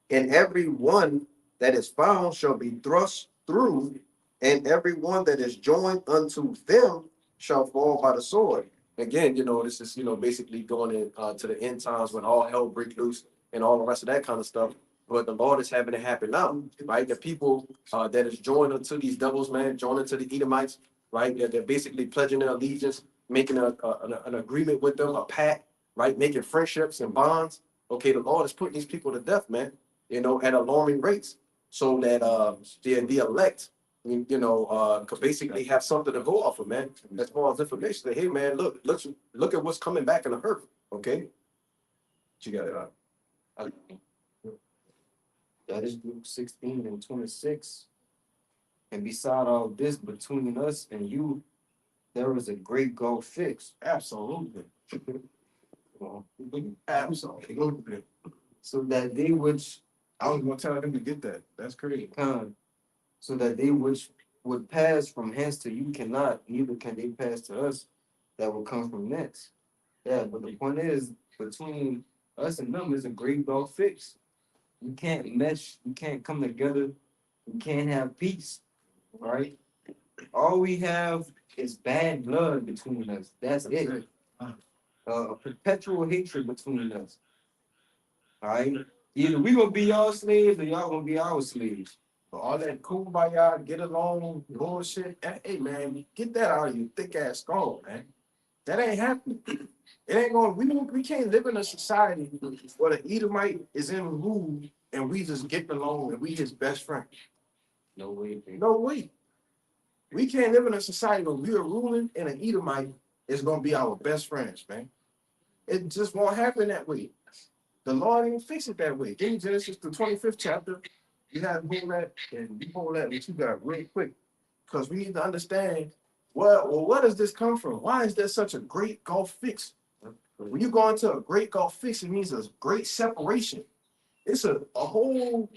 "And every one that is found shall be thrust through, and every one that is joined unto them shall fall by the sword." Again, this is basically going in to the end times when all hell break loose and all the rest of that kind of stuff. But the Lord is having it happen now, right? The people that is joined unto these devils, man, joined unto the Edomites, right? They're basically pledging their allegiance, making an agreement with them, a pact, right? Making friendships and bonds. Okay, the Lord is putting these people to death, man, at alarming rates, so that the elect, could basically have something to go off of, man, as far as information. Say, hey, man, look at what's coming back in the earth. Okay, you got it. That is Luke 16 and 26. And beside all this, between us and you, there is a great gulf fixed. Absolutely. Absolutely. So that they which I was gonna tell them to get that. That's crazy. come, so that they which would pass from hence to you cannot, neither can they pass to us that will come from thence. Yeah, but the point is, between us and them is a great gulf fixed. You can't mesh, you can't come together, you can't have peace, right? All we have is bad blood between us. That's it. A perpetual hatred between us. All right. Either we gonna be y'all slaves or y'all gonna be our slaves. But all that kumbaya, get along, bullshit. Hey man, get that out of you thick ass skull, man. That ain't happening. It ain't going. We can't live in a society where the Edomite is in rule and we just get along and we his best friend. No way. No way. We can't live in a society where we are ruling and an Edomite is gonna be our best friends, man. It just won't happen that way. The Lord ain't fix it that way. Give me Genesis the 25th chapter. You have to hold that and you hold that what you got real quick. Because we need to understand where does this come from? Why is there such a great gulf fix? When you go into a great gulf fix, it means a great separation. It's a whole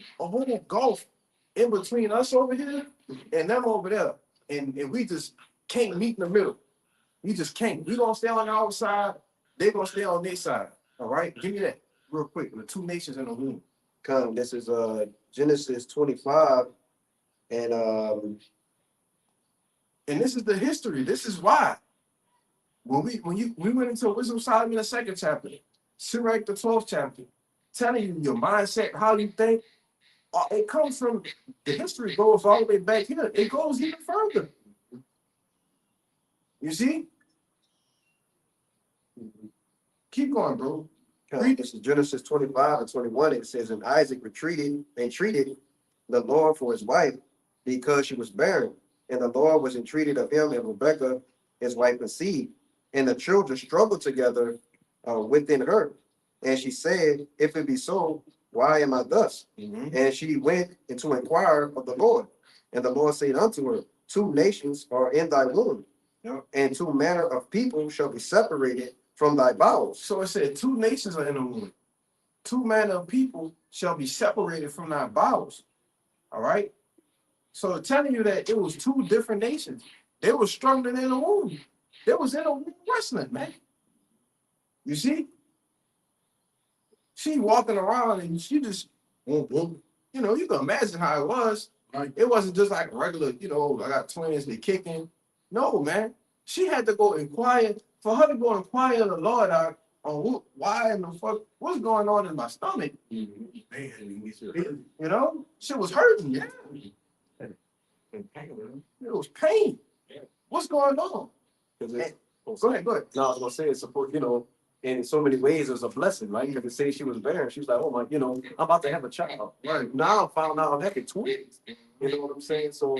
gulf in between us over here and them over there. And we just can't meet in the middle. We just can't. We gonna stay on our side, they gonna stay on their side. All right, give me that real quick. The two nations in the room. Come, this is Genesis 25, and this is the history. This is why. When we went into Wisdom of Solomon, the 2nd chapter, Sirach, the 12th chapter, telling you your mindset, how you think, it comes from the history goes all the way back here. It goes even further. You see? Keep going, bro. This is Genesis 25 and 21. It says, and Isaac retreated and treated the Lord for his wife because she was barren. And the Lord was entreated of him, and Rebekah, his wife, conceived. And the children struggled together within her. And she said, if it be so, why am I thus? And she went and to inquire of the Lord. And the Lord said unto her, two nations are in thy womb, and two manner of people shall be separated from thy bowels. So it said, two nations are in the womb. Two manner of people shall be separated from thy bowels. All right. So telling you that it was two different nations. They were struggling in the womb. They was in a womb wrestling, man. You see? She walking around and she just, you know, you can imagine how it was. Like, it wasn't just like regular, you know, I got twins, they kicking. No, man. She had to go inquire, for her to go inquire the Lord out on why in the fuck, what's going on in my stomach. You know, she was hurting, yeah. It was pain. What's going on? Because Go ahead, go ahead. no, I was gonna say it's support, you know, in so many ways it's a blessing, right? Because it say she was barren. She was like, oh my, you know, I'm about to have a child. Right. Now I found out I'm having twins. You know what I'm saying? So,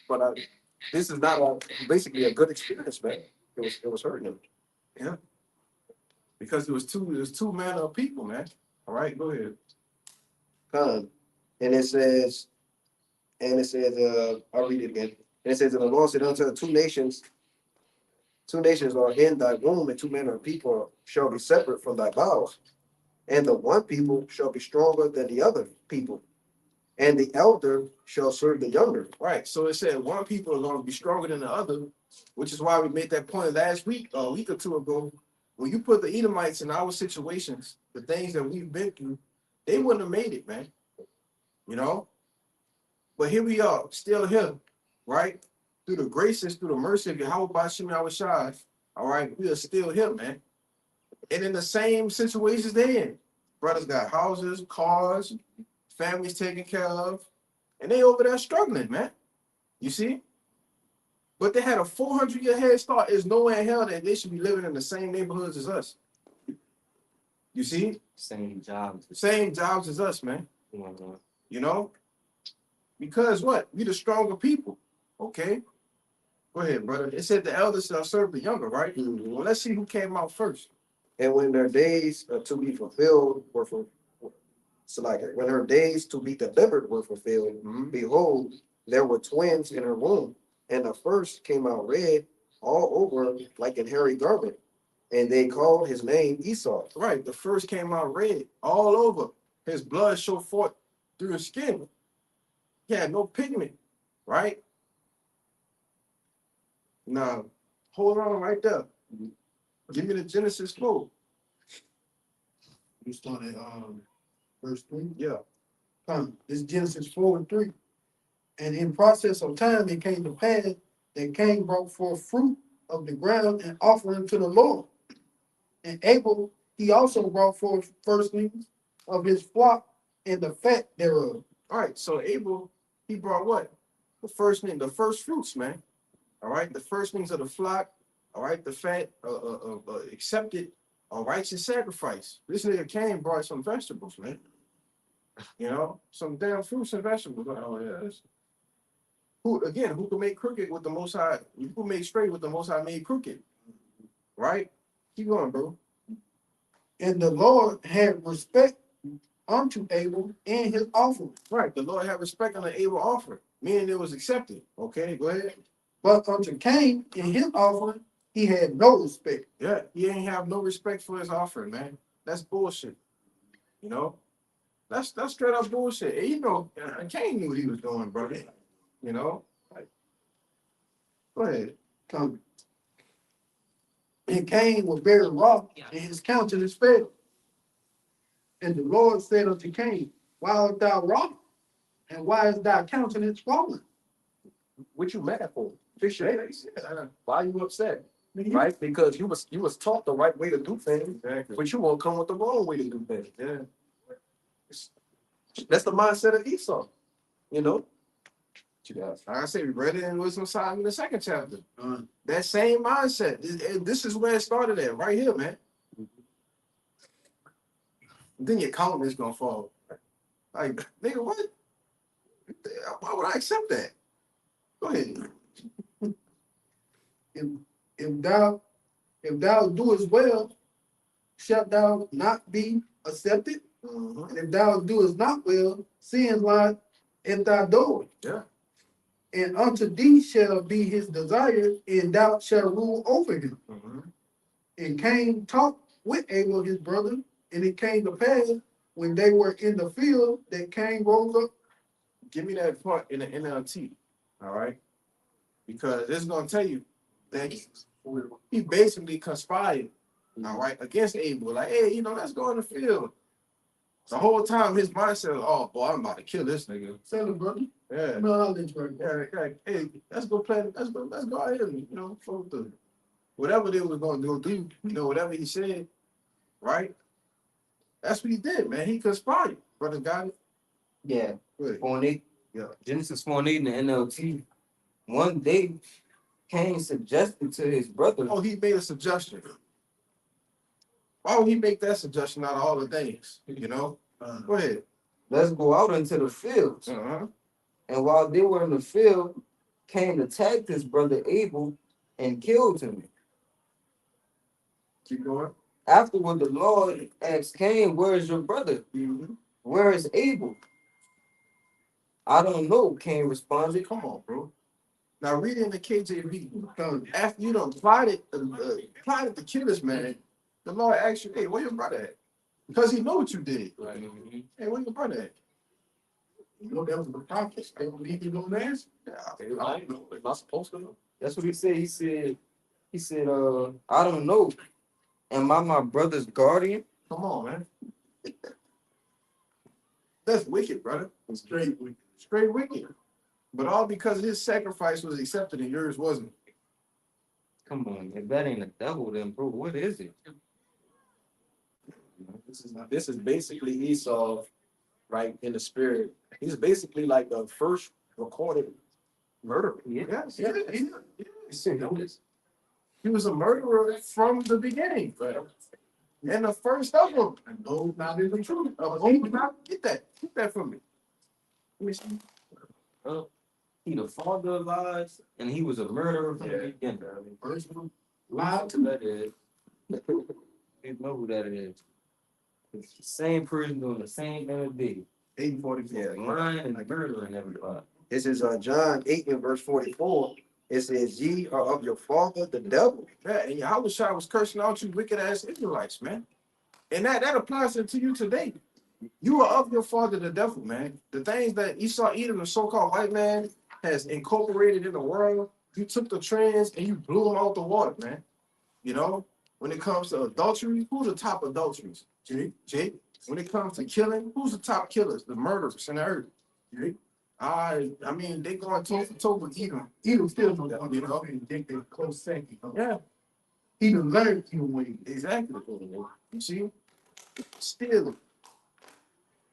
but this is not basically a good experience, man. It was hurting him. Because it was two manner of people, man. All right, go ahead. And it says, I'll read it again. And it says, and the Lord said unto her, two nations are in thy womb, and two manner of people shall be separate from thy bowels. And the one people shall be stronger than the other people, and the elder shall serve the younger. Right. So it said one people are going to be stronger than the other, which is why we made that point last week, a week or two ago. When you put the Edomites in our situations, the things that we've been through, they wouldn't have made it, man. You know? But here we are, still here, right? Through the graces, through the mercy of Yahweh Bashim Yahushai, all right, we are still here, man. And in the same situations they in. Brothers got houses, cars, families taken care of, and they over there struggling, man. You see? But they had a 400-year head start. There's nowhere in hell that they should be living in the same neighborhoods as us. You see? Same jobs. Same jobs as us, man. Mhm. You know? Because what? We the stronger people. Okay? Go ahead, brother. It said the elders shall serve the younger, right? Well, let's see who came out first. And when their days to be fulfilled were for, so like when her days to be delivered were fulfilled, behold, there were twins in her womb, and the first came out red all over like an hairy garment, and they called his name Esau. Right. The first came out red all over. His blood showed forth through his skin. He had no pigment, right? Now, hold on right there. Give me the Genesis quote. You started verse 3. Yeah. This is Genesis 4 and 3. And in process of time it came to pass that Cain brought forth fruit of the ground and offering to the Lord. And Abel he also brought forth firstlings of his flock and the fat thereof. All right. So Abel, he brought what? The first fruits, man. All right. The firstlings of the flock. All right. The fat accepted a righteous sacrifice. This nigga Cain brought some vegetables, man. You know, some damn fruits and vegetables. Oh, yeah. Who can make crooked with the Most High? Who can make straight with the Most High made crooked? Right? Keep going, bro. And the Lord had respect unto Abel and his offering. Right. The Lord had respect on the Abel offering, meaning it was accepted. Okay, go ahead. But unto Cain and his offering, he had no respect. Yeah, he ain't have no respect for his offering, man. That's bullshit. You know? That's straight up bullshit. And you know, Cain knew what he was doing, brother. You know? Like, go ahead. Come. And Cain was very wroth, and his countenance fell. And the Lord said unto Cain, why art thou wroth? And why is thy countenance fallen? What you mad for? Fix your face. Why are you upset? Mhm. Right? Because you was taught the right way to do things, Exactly. but you won't come with the wrong way to do things. Yeah. That's the mindset of Esau, you know. Like I say, we read it in Wisdom Side in the second chapter. Uh, That same mindset. This is where it started at, right here, man. Then your countenance gonna fall. Like, nigga, what? Why would I accept that? Go ahead. if thou doest well, shalt thou not be accepted? Mhm. And if thou doest not well, sin lies at thy door. Yeah. And unto thee shall be his desire, and thou shalt rule over him. Mhm. And Cain talked with Abel his brother, and it came to pass when they were in the field that Cain rose up. Give me that part in the NLT. All right. Because it's gonna tell you that he basically conspired, all right, against Abel. Like, hey, let's go in the field. The whole time his mindset was, oh boy, I'm about to kill this nigga. Tell him, brother. Yeah. No, I'll let you work. Yeah, like, hey, let's go play. Let's go out here. For the whatever they was gonna do. Whatever he said, right? That's what he did, man. He conspired. Brother got it. Yeah, Good. 4:8. Yeah. Genesis 4:8 in the NLT. One day, Cain suggested to his brother, Oh, he made a suggestion. Why would he make that suggestion out of all the things? Go ahead. let's go out into the fields. Uh-huh. And while they were in the field, Cain attacked his brother Abel and killed him. Keep going. Afterward, the Lord asked Cain, where is your brother? Mm-hmm. Where is Abel? I don't know, Cain responded. Come on, bro. Now read it in the KJV. After you done plotted to kill this man, the Lord asked you, hey, where your brother at? Because he know what you did. Right. Hey, where your brother at? That was the prophet. They believe you know that. Yeah, I don't know. Am I supposed to know? That's what he said. He said, I don't know. Am I my brother's guardian? come on, man. That's wicked, brother. Straight with Straight wicked. But all because his sacrifice was accepted and yours wasn't. Come on, if that ain't a devil, then bro, what is it? This is basically Esau, right, in the spirit. He's basically like the first recorded murderer. Yes, Yeah. he was a murderer from the beginning. Right. And the first of them. and those not in the truth. Get that from me. Let me see. He the father of lies, and he was a murderer from the beginning. First one lied to That is. You know who that is. It's the same person doing the same thing as Biggie. 844. Lying and murdering everybody. This is John 8 and verse 44. It says, ye are of your father, the devil. Yeah, and Yahushua was cursing out you wicked ass Israelites, man. And that applies to you today. You are of your father, the devil, man. The things that Esau Edom, the so-called white man, has incorporated in the world, you took the trends and you blew them out the water, man. When it comes to adultery, who's the top adulteries? Jake. When it comes to killing, who's the top killers? The murderers in the earth. Jake. I mean, they going toe for toe with Edom. Edom still know that. And think they're close second. Yeah, Edom learned Edom way. exactly. You see? Stealing.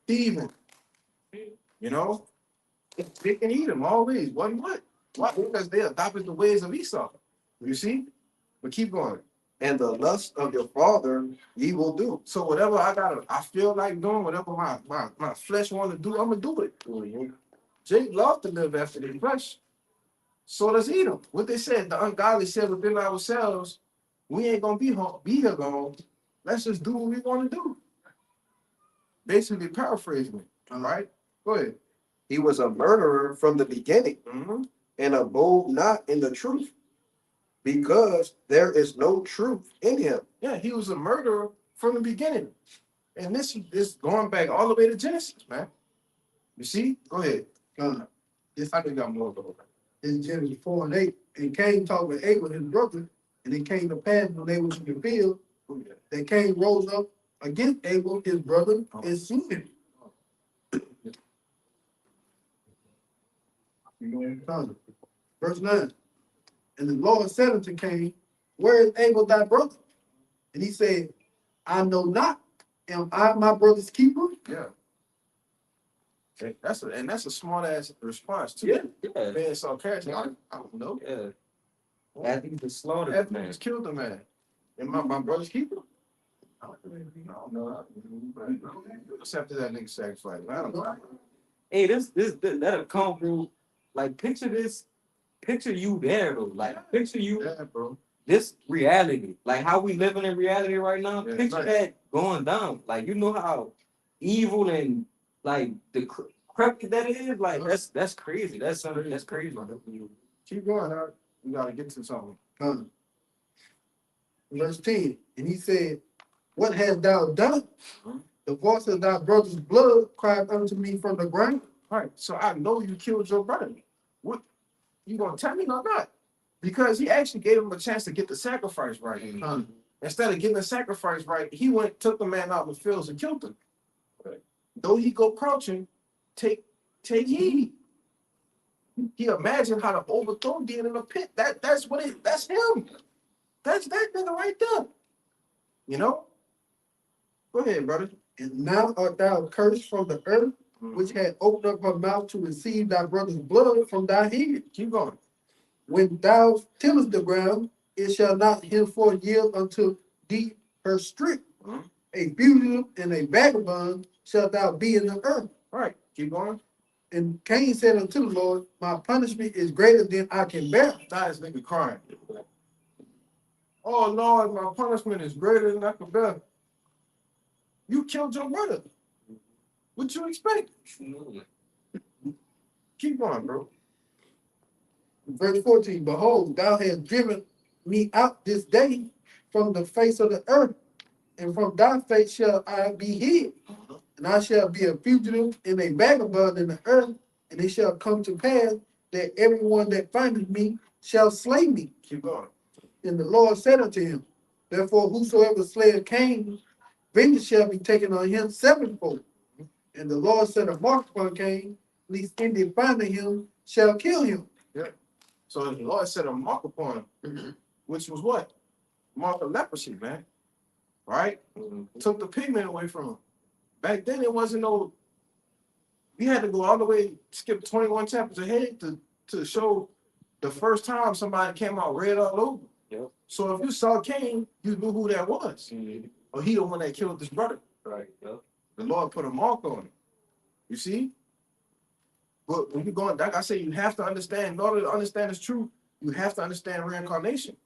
Thieving. They can eat them always. What? Why? Because they adopted the ways of Esau. You see? But keep going. And the lust of your father ye will do. So whatever I feel like doing, whatever my flesh want to do, I'm gonna do it. Jake loved to live after the flesh. So does Edom. What they said, the ungodly said within ourselves, we ain't gonna be here long. Let's just do what we want to do. Basically paraphrasing it. All right? Go ahead. He was a murderer from the beginning, Mm-hmm. and abode not in the truth, because there is no truth in him. Yeah, he was a murderer from the beginning. And this is going back all the way to Genesis, man. You see? Go ahead. This I think I'm more of is Genesis 4 and 8. And Cain talked with Abel, his brother, and it came to pass when they was in the field, that Cain rose up against Abel, his brother, and slew him. Verse 9. And the Lord said unto Cain, where is Abel thy brother? And he said, I know not. Am I my brother's keeper? Yeah. That's a smart ass response too. Yeah. Being sarcastic. I don't know. Yeah. After you just slaughtered After the you man. just killed the man. And my brother's keeper. I don't know. Accepted that nigga sacrifice. I don't know. Hey, that'll come through. Like, picture you there, though. Like, picture you, Yeah, bro. this reality. Like, how we living in reality right now. Yeah, Picture right. that going down. Like, you know how evil and, like, the crooked that is? Like, that's crazy. That's crazy. Keep going, huh? We gotta get to something. Verse 10, and he said, what hast thou done? Huh? The voice of thy brother's blood cried unto me from the ground. All right, so I know you killed your brother. What you gonna tell me or not? Because he actually gave him a chance to get the sacrifice right. Instead of getting the sacrifice right, he went, took the man out in the fields and killed him. Right. Though he go crouching, take heed. He imagined how to overthrow Dean in the pit. That's him. That's that nigga right there. You know? Go ahead, brother. And now art thou cursed from the earth, which had opened up her mouth to receive thy brother's blood from thy hand. Keep going. When thou tillest the ground, it shall not henceforth yield unto thee her strength. Mhm. A fugitive and a vagabond shalt thou be in the earth. All right, keep going. And Cain said unto the Lord, my punishment is greater than I can bear. Now this nigga crying. Oh Lord, my punishment is greater than I can bear. You killed your brother. What you expect? Keep going, bro. Verse 14, behold, thou hast driven me out this day from the face of the earth, and from thy face shall I be hid. And I shall be a fugitive and a vagabond in the earth, and it shall come to pass that everyone that findeth me shall slay me. Keep going. And the Lord said unto him, therefore whosoever slayeth Cain, vengeance shall be taken on him sevenfold. And the Lord set a mark upon Cain, lest any finding him shall kill him. So the Lord set a mark upon him, which was what? Mark of leprosy, man. Right? Took the pigment away from him. Back then, it wasn't no. We had to go all the way, skip 21 chapters ahead to show the first time somebody came out red all over. Yep. So if you saw Cain, you knew who that was. Or he the one that killed his brother. Right. Yep. The Lord put a mark on him. You see? But when you're going, like I say, you have to understand, in order to understand this truth, you have to understand reincarnation.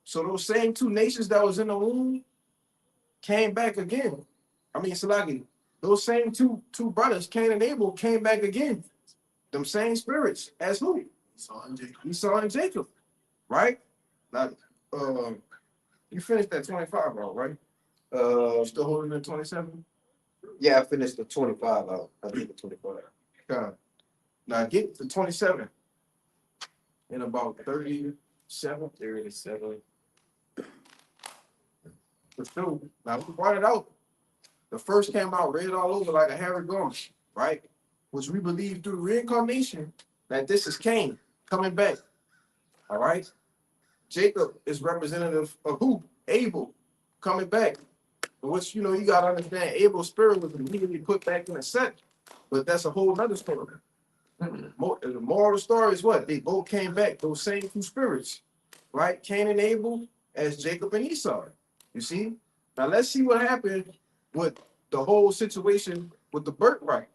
So those same two nations that was in the womb came back again. I mean, Salagi, those same two brothers, Cain and Abel, came back again. Them same spirits as who? Esau and Jacob. Right? Now, you finished that 25 out, right? You still holding the 27? Yeah, I finished the 25 out. I did the 25. Okay. Now get to 27 in about 37. 37. For sure. Now we brought it out. The first came out red all over like a hairy garment, right? Which we believe through reincarnation that this is Cain coming back. All right. Jacob is representative of who? Abel coming back. Which, you know, you got to understand, Abel's spirit was immediately put back in a set. But that's a whole nother story. The moral of the story is what? They both came back, those same two spirits, right? Cain and Abel as Jacob and Esau. You see? Now let's see what happened with the whole situation with the birthright.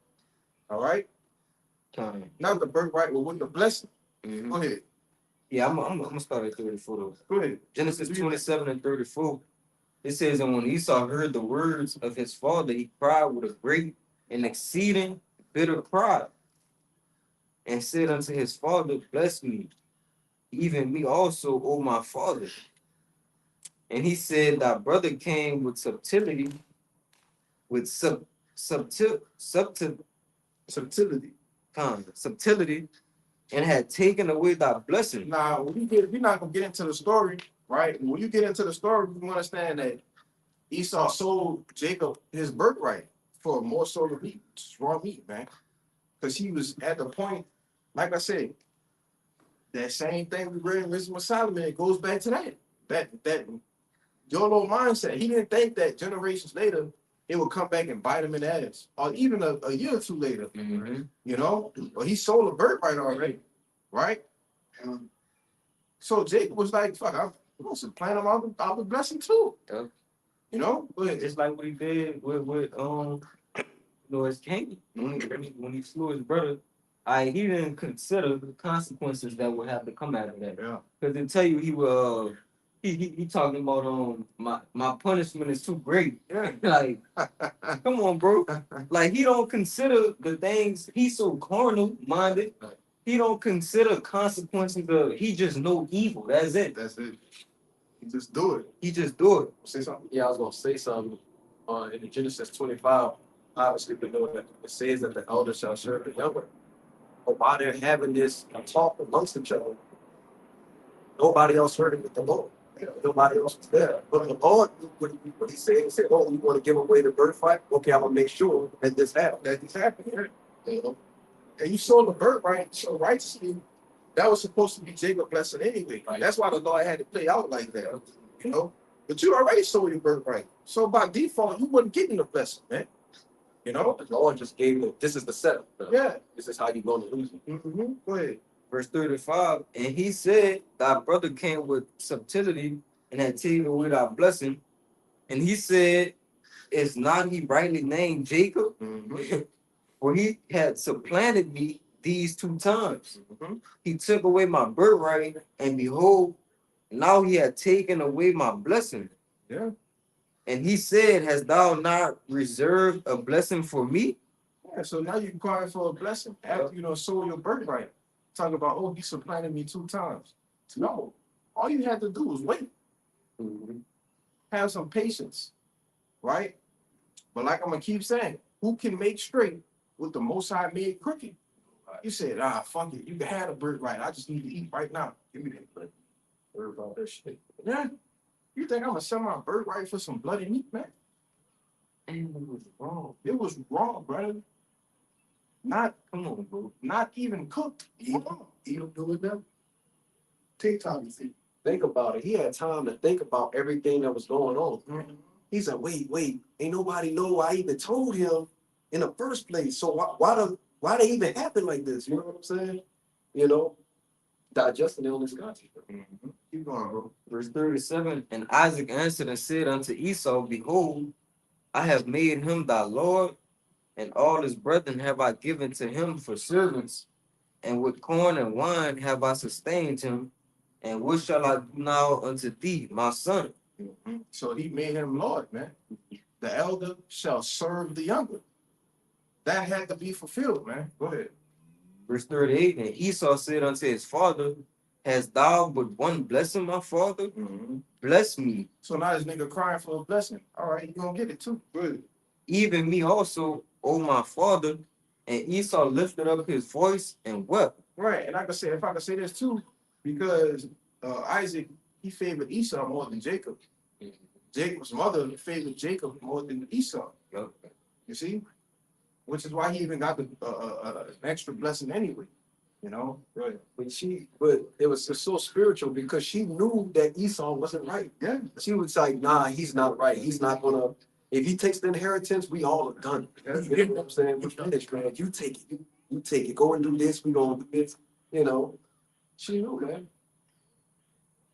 All right? Not the birthright, but with the blessing. Go ahead. Yeah, I'm gonna start at 34 though. Go ahead. Genesis 27 and 34. It says, and when Esau heard the words of his father, he cried with a great and exceeding bitter cry, and said unto his father, bless me, even me also, O my father. And he said, thy brother came with subtlety, with subtlety, and had taken away thy blessing. Now, we're not gonna get into the story, right? When you get into the story, you understand that Esau sold Jacob his birthright for more so of meat, raw meat, man. Because he was at the point, like I said, that same thing we read in Wisdom of Solomon, it goes back to that YOLO mindset. He didn't think that generations later it would come back and bite him in the ass. Or even a year or two later, you know? Or he sold a birthright already, right? So Jacob was like, fuck, I'm supplying him all the blessing too. Yeah. You know? Go ahead. It's like what he did with his king when he slew his brother. He didn't consider the consequences that would have to come out of that. Yeah. Because they tell you he talking about my punishment is too great. Yeah. Like, come on, bro. Like he don't consider the things. He's so carnal minded. He don't consider consequences of. He just know evil. That's it. That's it. You just do it. He just do it. Say something. Yeah, I was gonna say something. In the Genesis 25, obviously we know that it says that the elder shall serve the younger. But while they're having this talk amongst each other, nobody else heard it with the Lord. Nobody else was there. But the Lord, what he said, "Oh, you want to give away the birthright? Okay, I'm gonna make sure that this happens." That just happened. You know? And you sold the birthright so righteously. That was supposed to be Jacob's blessing anyway. That's why the Lord had to play out like that. You know? But you already sold your birthright. So by default, you wasn't getting the blessing, man. You know? The Lord just gave it. This is the setup. Yeah. This is how you're gonna lose it. Go ahead. Verse 35, and he said, thy brother came with subtlety and had taken away thy blessing. And he said, is not he rightly named Jacob? For he had supplanted me these 2 times. He took away my birthright, and behold, now he had taken away my blessing. Yeah. And he said, hast thou not reserved a blessing for me? Yeah, so now you're crying for a blessing after sold your birthright. Talk about, oh, he supplanted me 2 times. No, all you had to do was wait. Have some patience, right? But like I'm gonna keep saying, who can make straight what the Most High made crooked? You said, fuck it, you can have the birthright. I just need to eat right now. Give me that birthright. Worry about that shit. Yeah, you think I'm gonna sell my birthright for some bloody meat, man? And it was wrong. It was wrong, brother. Come on, bro. Not even cooked. You don't do it now. TikTok, you see. Think about it. He had time to think about everything that was going on. He said, wait, ain't nobody know I even told him in the first place. So why they even happen like this? You know what I'm saying? You know, digesting it on his conscience. Keep going, bro. Verse 37, and Isaac answered and said unto Esau, behold, I have made him thy Lord, and all his brethren have I given to him for servants, and with corn and wine have I sustained him. And what shall I do now unto thee, my son? So he made him Lord, man. The elder shall serve the younger. That had to be fulfilled, man. Go ahead. Verse 38, and Esau said unto his father, hast thou but one blessing, my father? Bless me. So now this nigga crying for a blessing. All right, you gonna get it too. Good. Even me also, O my father. And Esau lifted up his voice and wept. Right, and if I could say this too, because Isaac, he favored Esau more than Jacob. Jacob's mother favored Jacob more than Esau. Yep. You see? Which is why he even got an extra blessing anyway. You know? Right. But it was just so spiritual because she knew that Esau wasn't right. Yeah. She was like, nah, he's not right. He's not gonna, if he takes the inheritance, we all are done. Yeah. You know what I'm saying? We finished, man. You take it. You take it. Go and do this. We gonna do this. You know. She knew, man.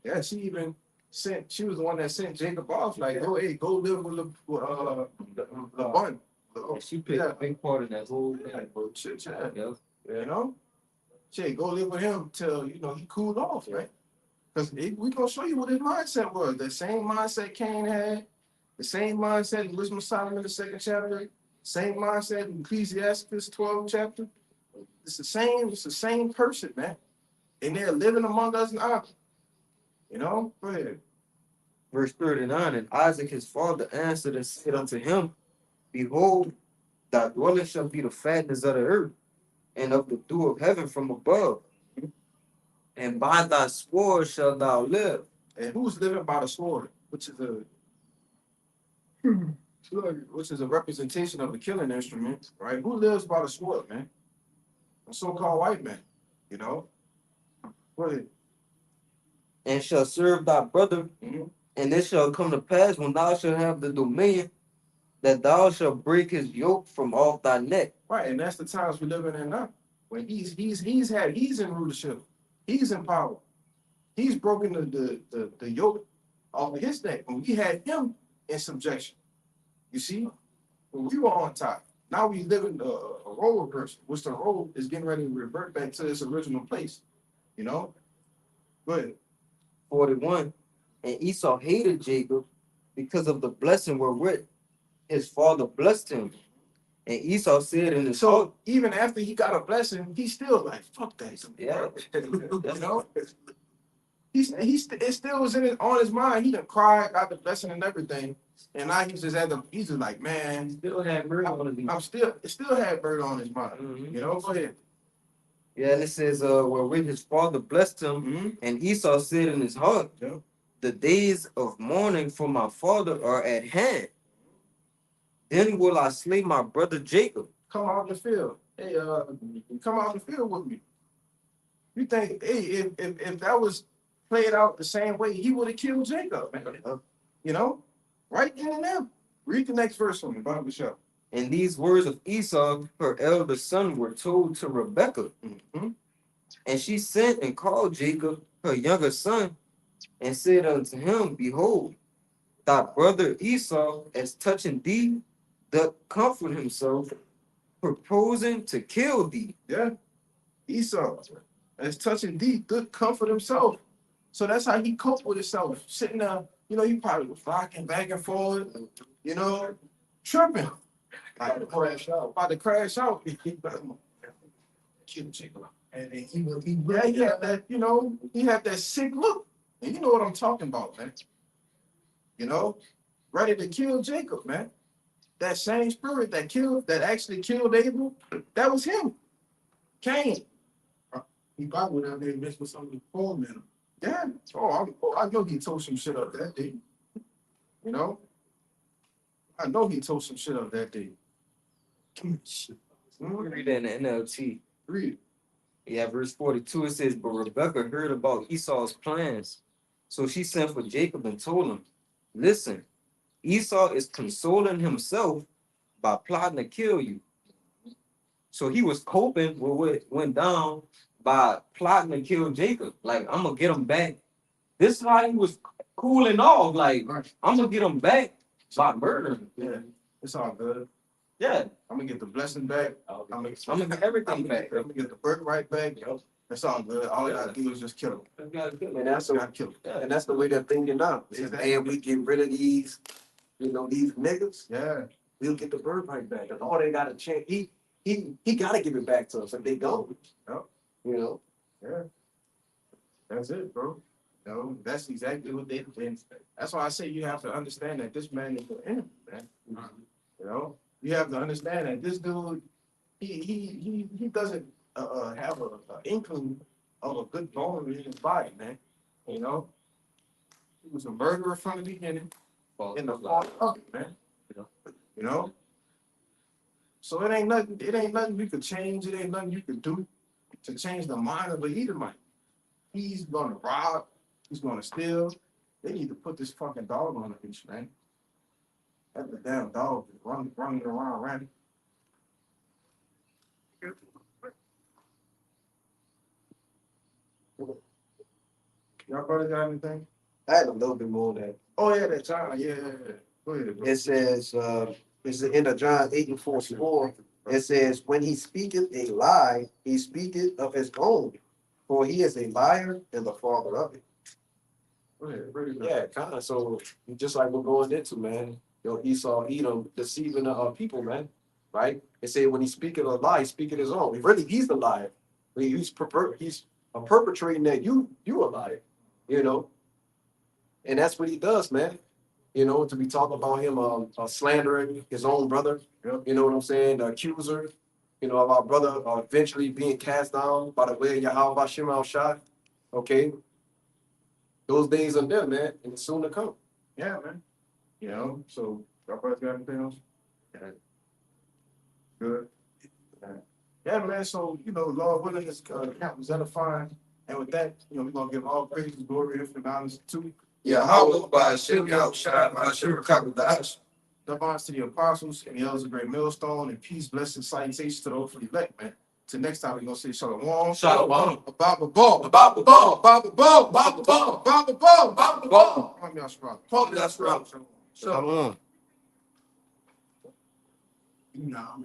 Yeah, she was the one that sent Jacob off, like, oh, hey, go live with Laban. And she played a big part in that whole thing. Shit, Yep. you know? Shit, go live with him till, he cooled off, right? Because we gonna show you what his mindset was. The same mindset Cain had, the same mindset in Wisdom of Solomon, the 2nd chapter, same mindset in Ecclesiastes 12th chapter. It's the same person, man. And they're living among us now. Go ahead. Verse 39, and Isaac his father answered and said unto him, behold, thy dwelling shall be the fatness of the earth, and of the dew of heaven from above. And by thy sword shalt thou live. And who's living by the sword, which is a representation of the killing instrument, right? Who lives by the sword, man? A so-called white man, Go ahead. And shall serve thy brother, Mhm. and it shall come to pass when thou shalt have the dominion that thou shalt break his yoke from off thy neck. Right, and that's the times we're living in now. When he's in rulership, he's in power. He's broken the yoke off of his neck when we had him in subjection. You see, when we were on top. Now we live in a role reversal, which the role is getting ready to revert back to its original place. You know? Go ahead. 41. And Esau hated Jacob because of the blessing wherewith his father blessed him. And Esau said in his So heart, even after he got a blessing, he's still like, fuck that. Yeah. You know? It still was on his mind. He done cried, got the blessing and everything. And now he's just like, man, still had murder on his it still had bird on his mind. Mhm. You know, go ahead. Yeah, and it says, wherewith his father blessed him, Mm-hmm. and Esau said in his heart, Yeah. the days of mourning for my father are at hand. Then will I slay my brother Jacob. Come out the field. Hey, come out the field with me. You think, hey, if that was played out the same way, he would have killed Jacob, man. You know? Right then and there. Read the next verse for me, Bible show. And these words of Esau, her elder son, were told to Rebekah. Mm-hmm. And she sent and called Jacob, her younger son, and said unto him, behold, thy brother Esau, as touching thee, doth comfort himself, proposing to kill thee. Yeah. Esau, as touching thee, good comfort himself. So that's how he coped with himself. Sitting there, you know, he probably was rocking back and forth, you know, tripping. About to crash out. And he Yeah, he had that, you know, he had that sick look. And you know what I'm talking about, man. You know, ready to kill Jacob, man. That same spirit that actually killed Abel, that was him. Cain. He probably went out there and messed with some of the poor men. Yeah. I know he told some shit up that day. You know? I know he told some shit up that day. Read that in the NLT. Read. Yeah, verse 42, it says, but Rebekah heard about Esau's plans. So she sent for Jacob and told him, listen, Esau is consoling himself by plotting to kill you. So he was coping with what went down by plotting to kill Jacob. Like, I'm going to get him back. This is how he was cooling off. Like, I'm going to get him back by murdering him. Yeah. It's all good. Yeah, I'm gonna get the blessing back. I'm going to get everything back. I'm gonna get the birthright back. That's all good. All I gotta do is just kill him. And that's the Gotta kill him. and that's the way they're thinking now. Exactly. And we get rid of these, these niggas, Yeah. we'll get the birthright back. That's all they gotta change. He gotta give it back to us if they don't. Yep. You know. Yeah. That's it, bro. You know, that's exactly what they did. That's why I say you have to understand that this man is the enemy, man. You know, you have to understand that this dude, he doesn't have a inkling of a good bone in his body, man. You know, he was a murderer from the beginning, in the fault of it, man. You know, so it ain't nothing you could change. It ain't nothing you could do to change the mind of a Edomite. He's gonna rob. He's gonna steal. They need to put this fucking dog on the leash, man. That the damn dog is running around, right? Y'all brothers got anything? I had a little bit more of that. Oh yeah, that child. Yeah. Go ahead, bro. It says, it's the end of John 8:44. It says, when he speaketh a lie, he speaketh of his own, for he is a liar and the father of it. Go ahead. Read it. Yeah, kind of. So just like we're going into, man, Esau, Edom, deceiving the people, man. Right? It say when he speaketh a lie, he speaketh his own. Really, he's the liar. He's perpetrating that you a liar, and that's what he does, man. To be talking about him slandering his own brother. Yep. You know what I'm saying? The accuser, of our brother eventually being cast down by the way of Yahweh Shem Al Shai. Okay. Those days are there, man, and it's soon to come. Yeah, man. So y'all brothers got anything else? Yeah. Good. Yeah, man. So, Lord willing, this camp was edifying. And with that, we're gonna give all praise, glory, and honor to Yahweh by Shem Yahushua, Mashiach Kakodash. Shabbat to the apostles and the elders of Great Millstone, and peace, blessings, salutations to the hopefully elect, man. Till next time, we're gonna say shalom. Shalom. About the ball. About the ball. About the ball. About the ball. About the ball. About the ball. Kwame Ashraf. That's right. Shalom. You know.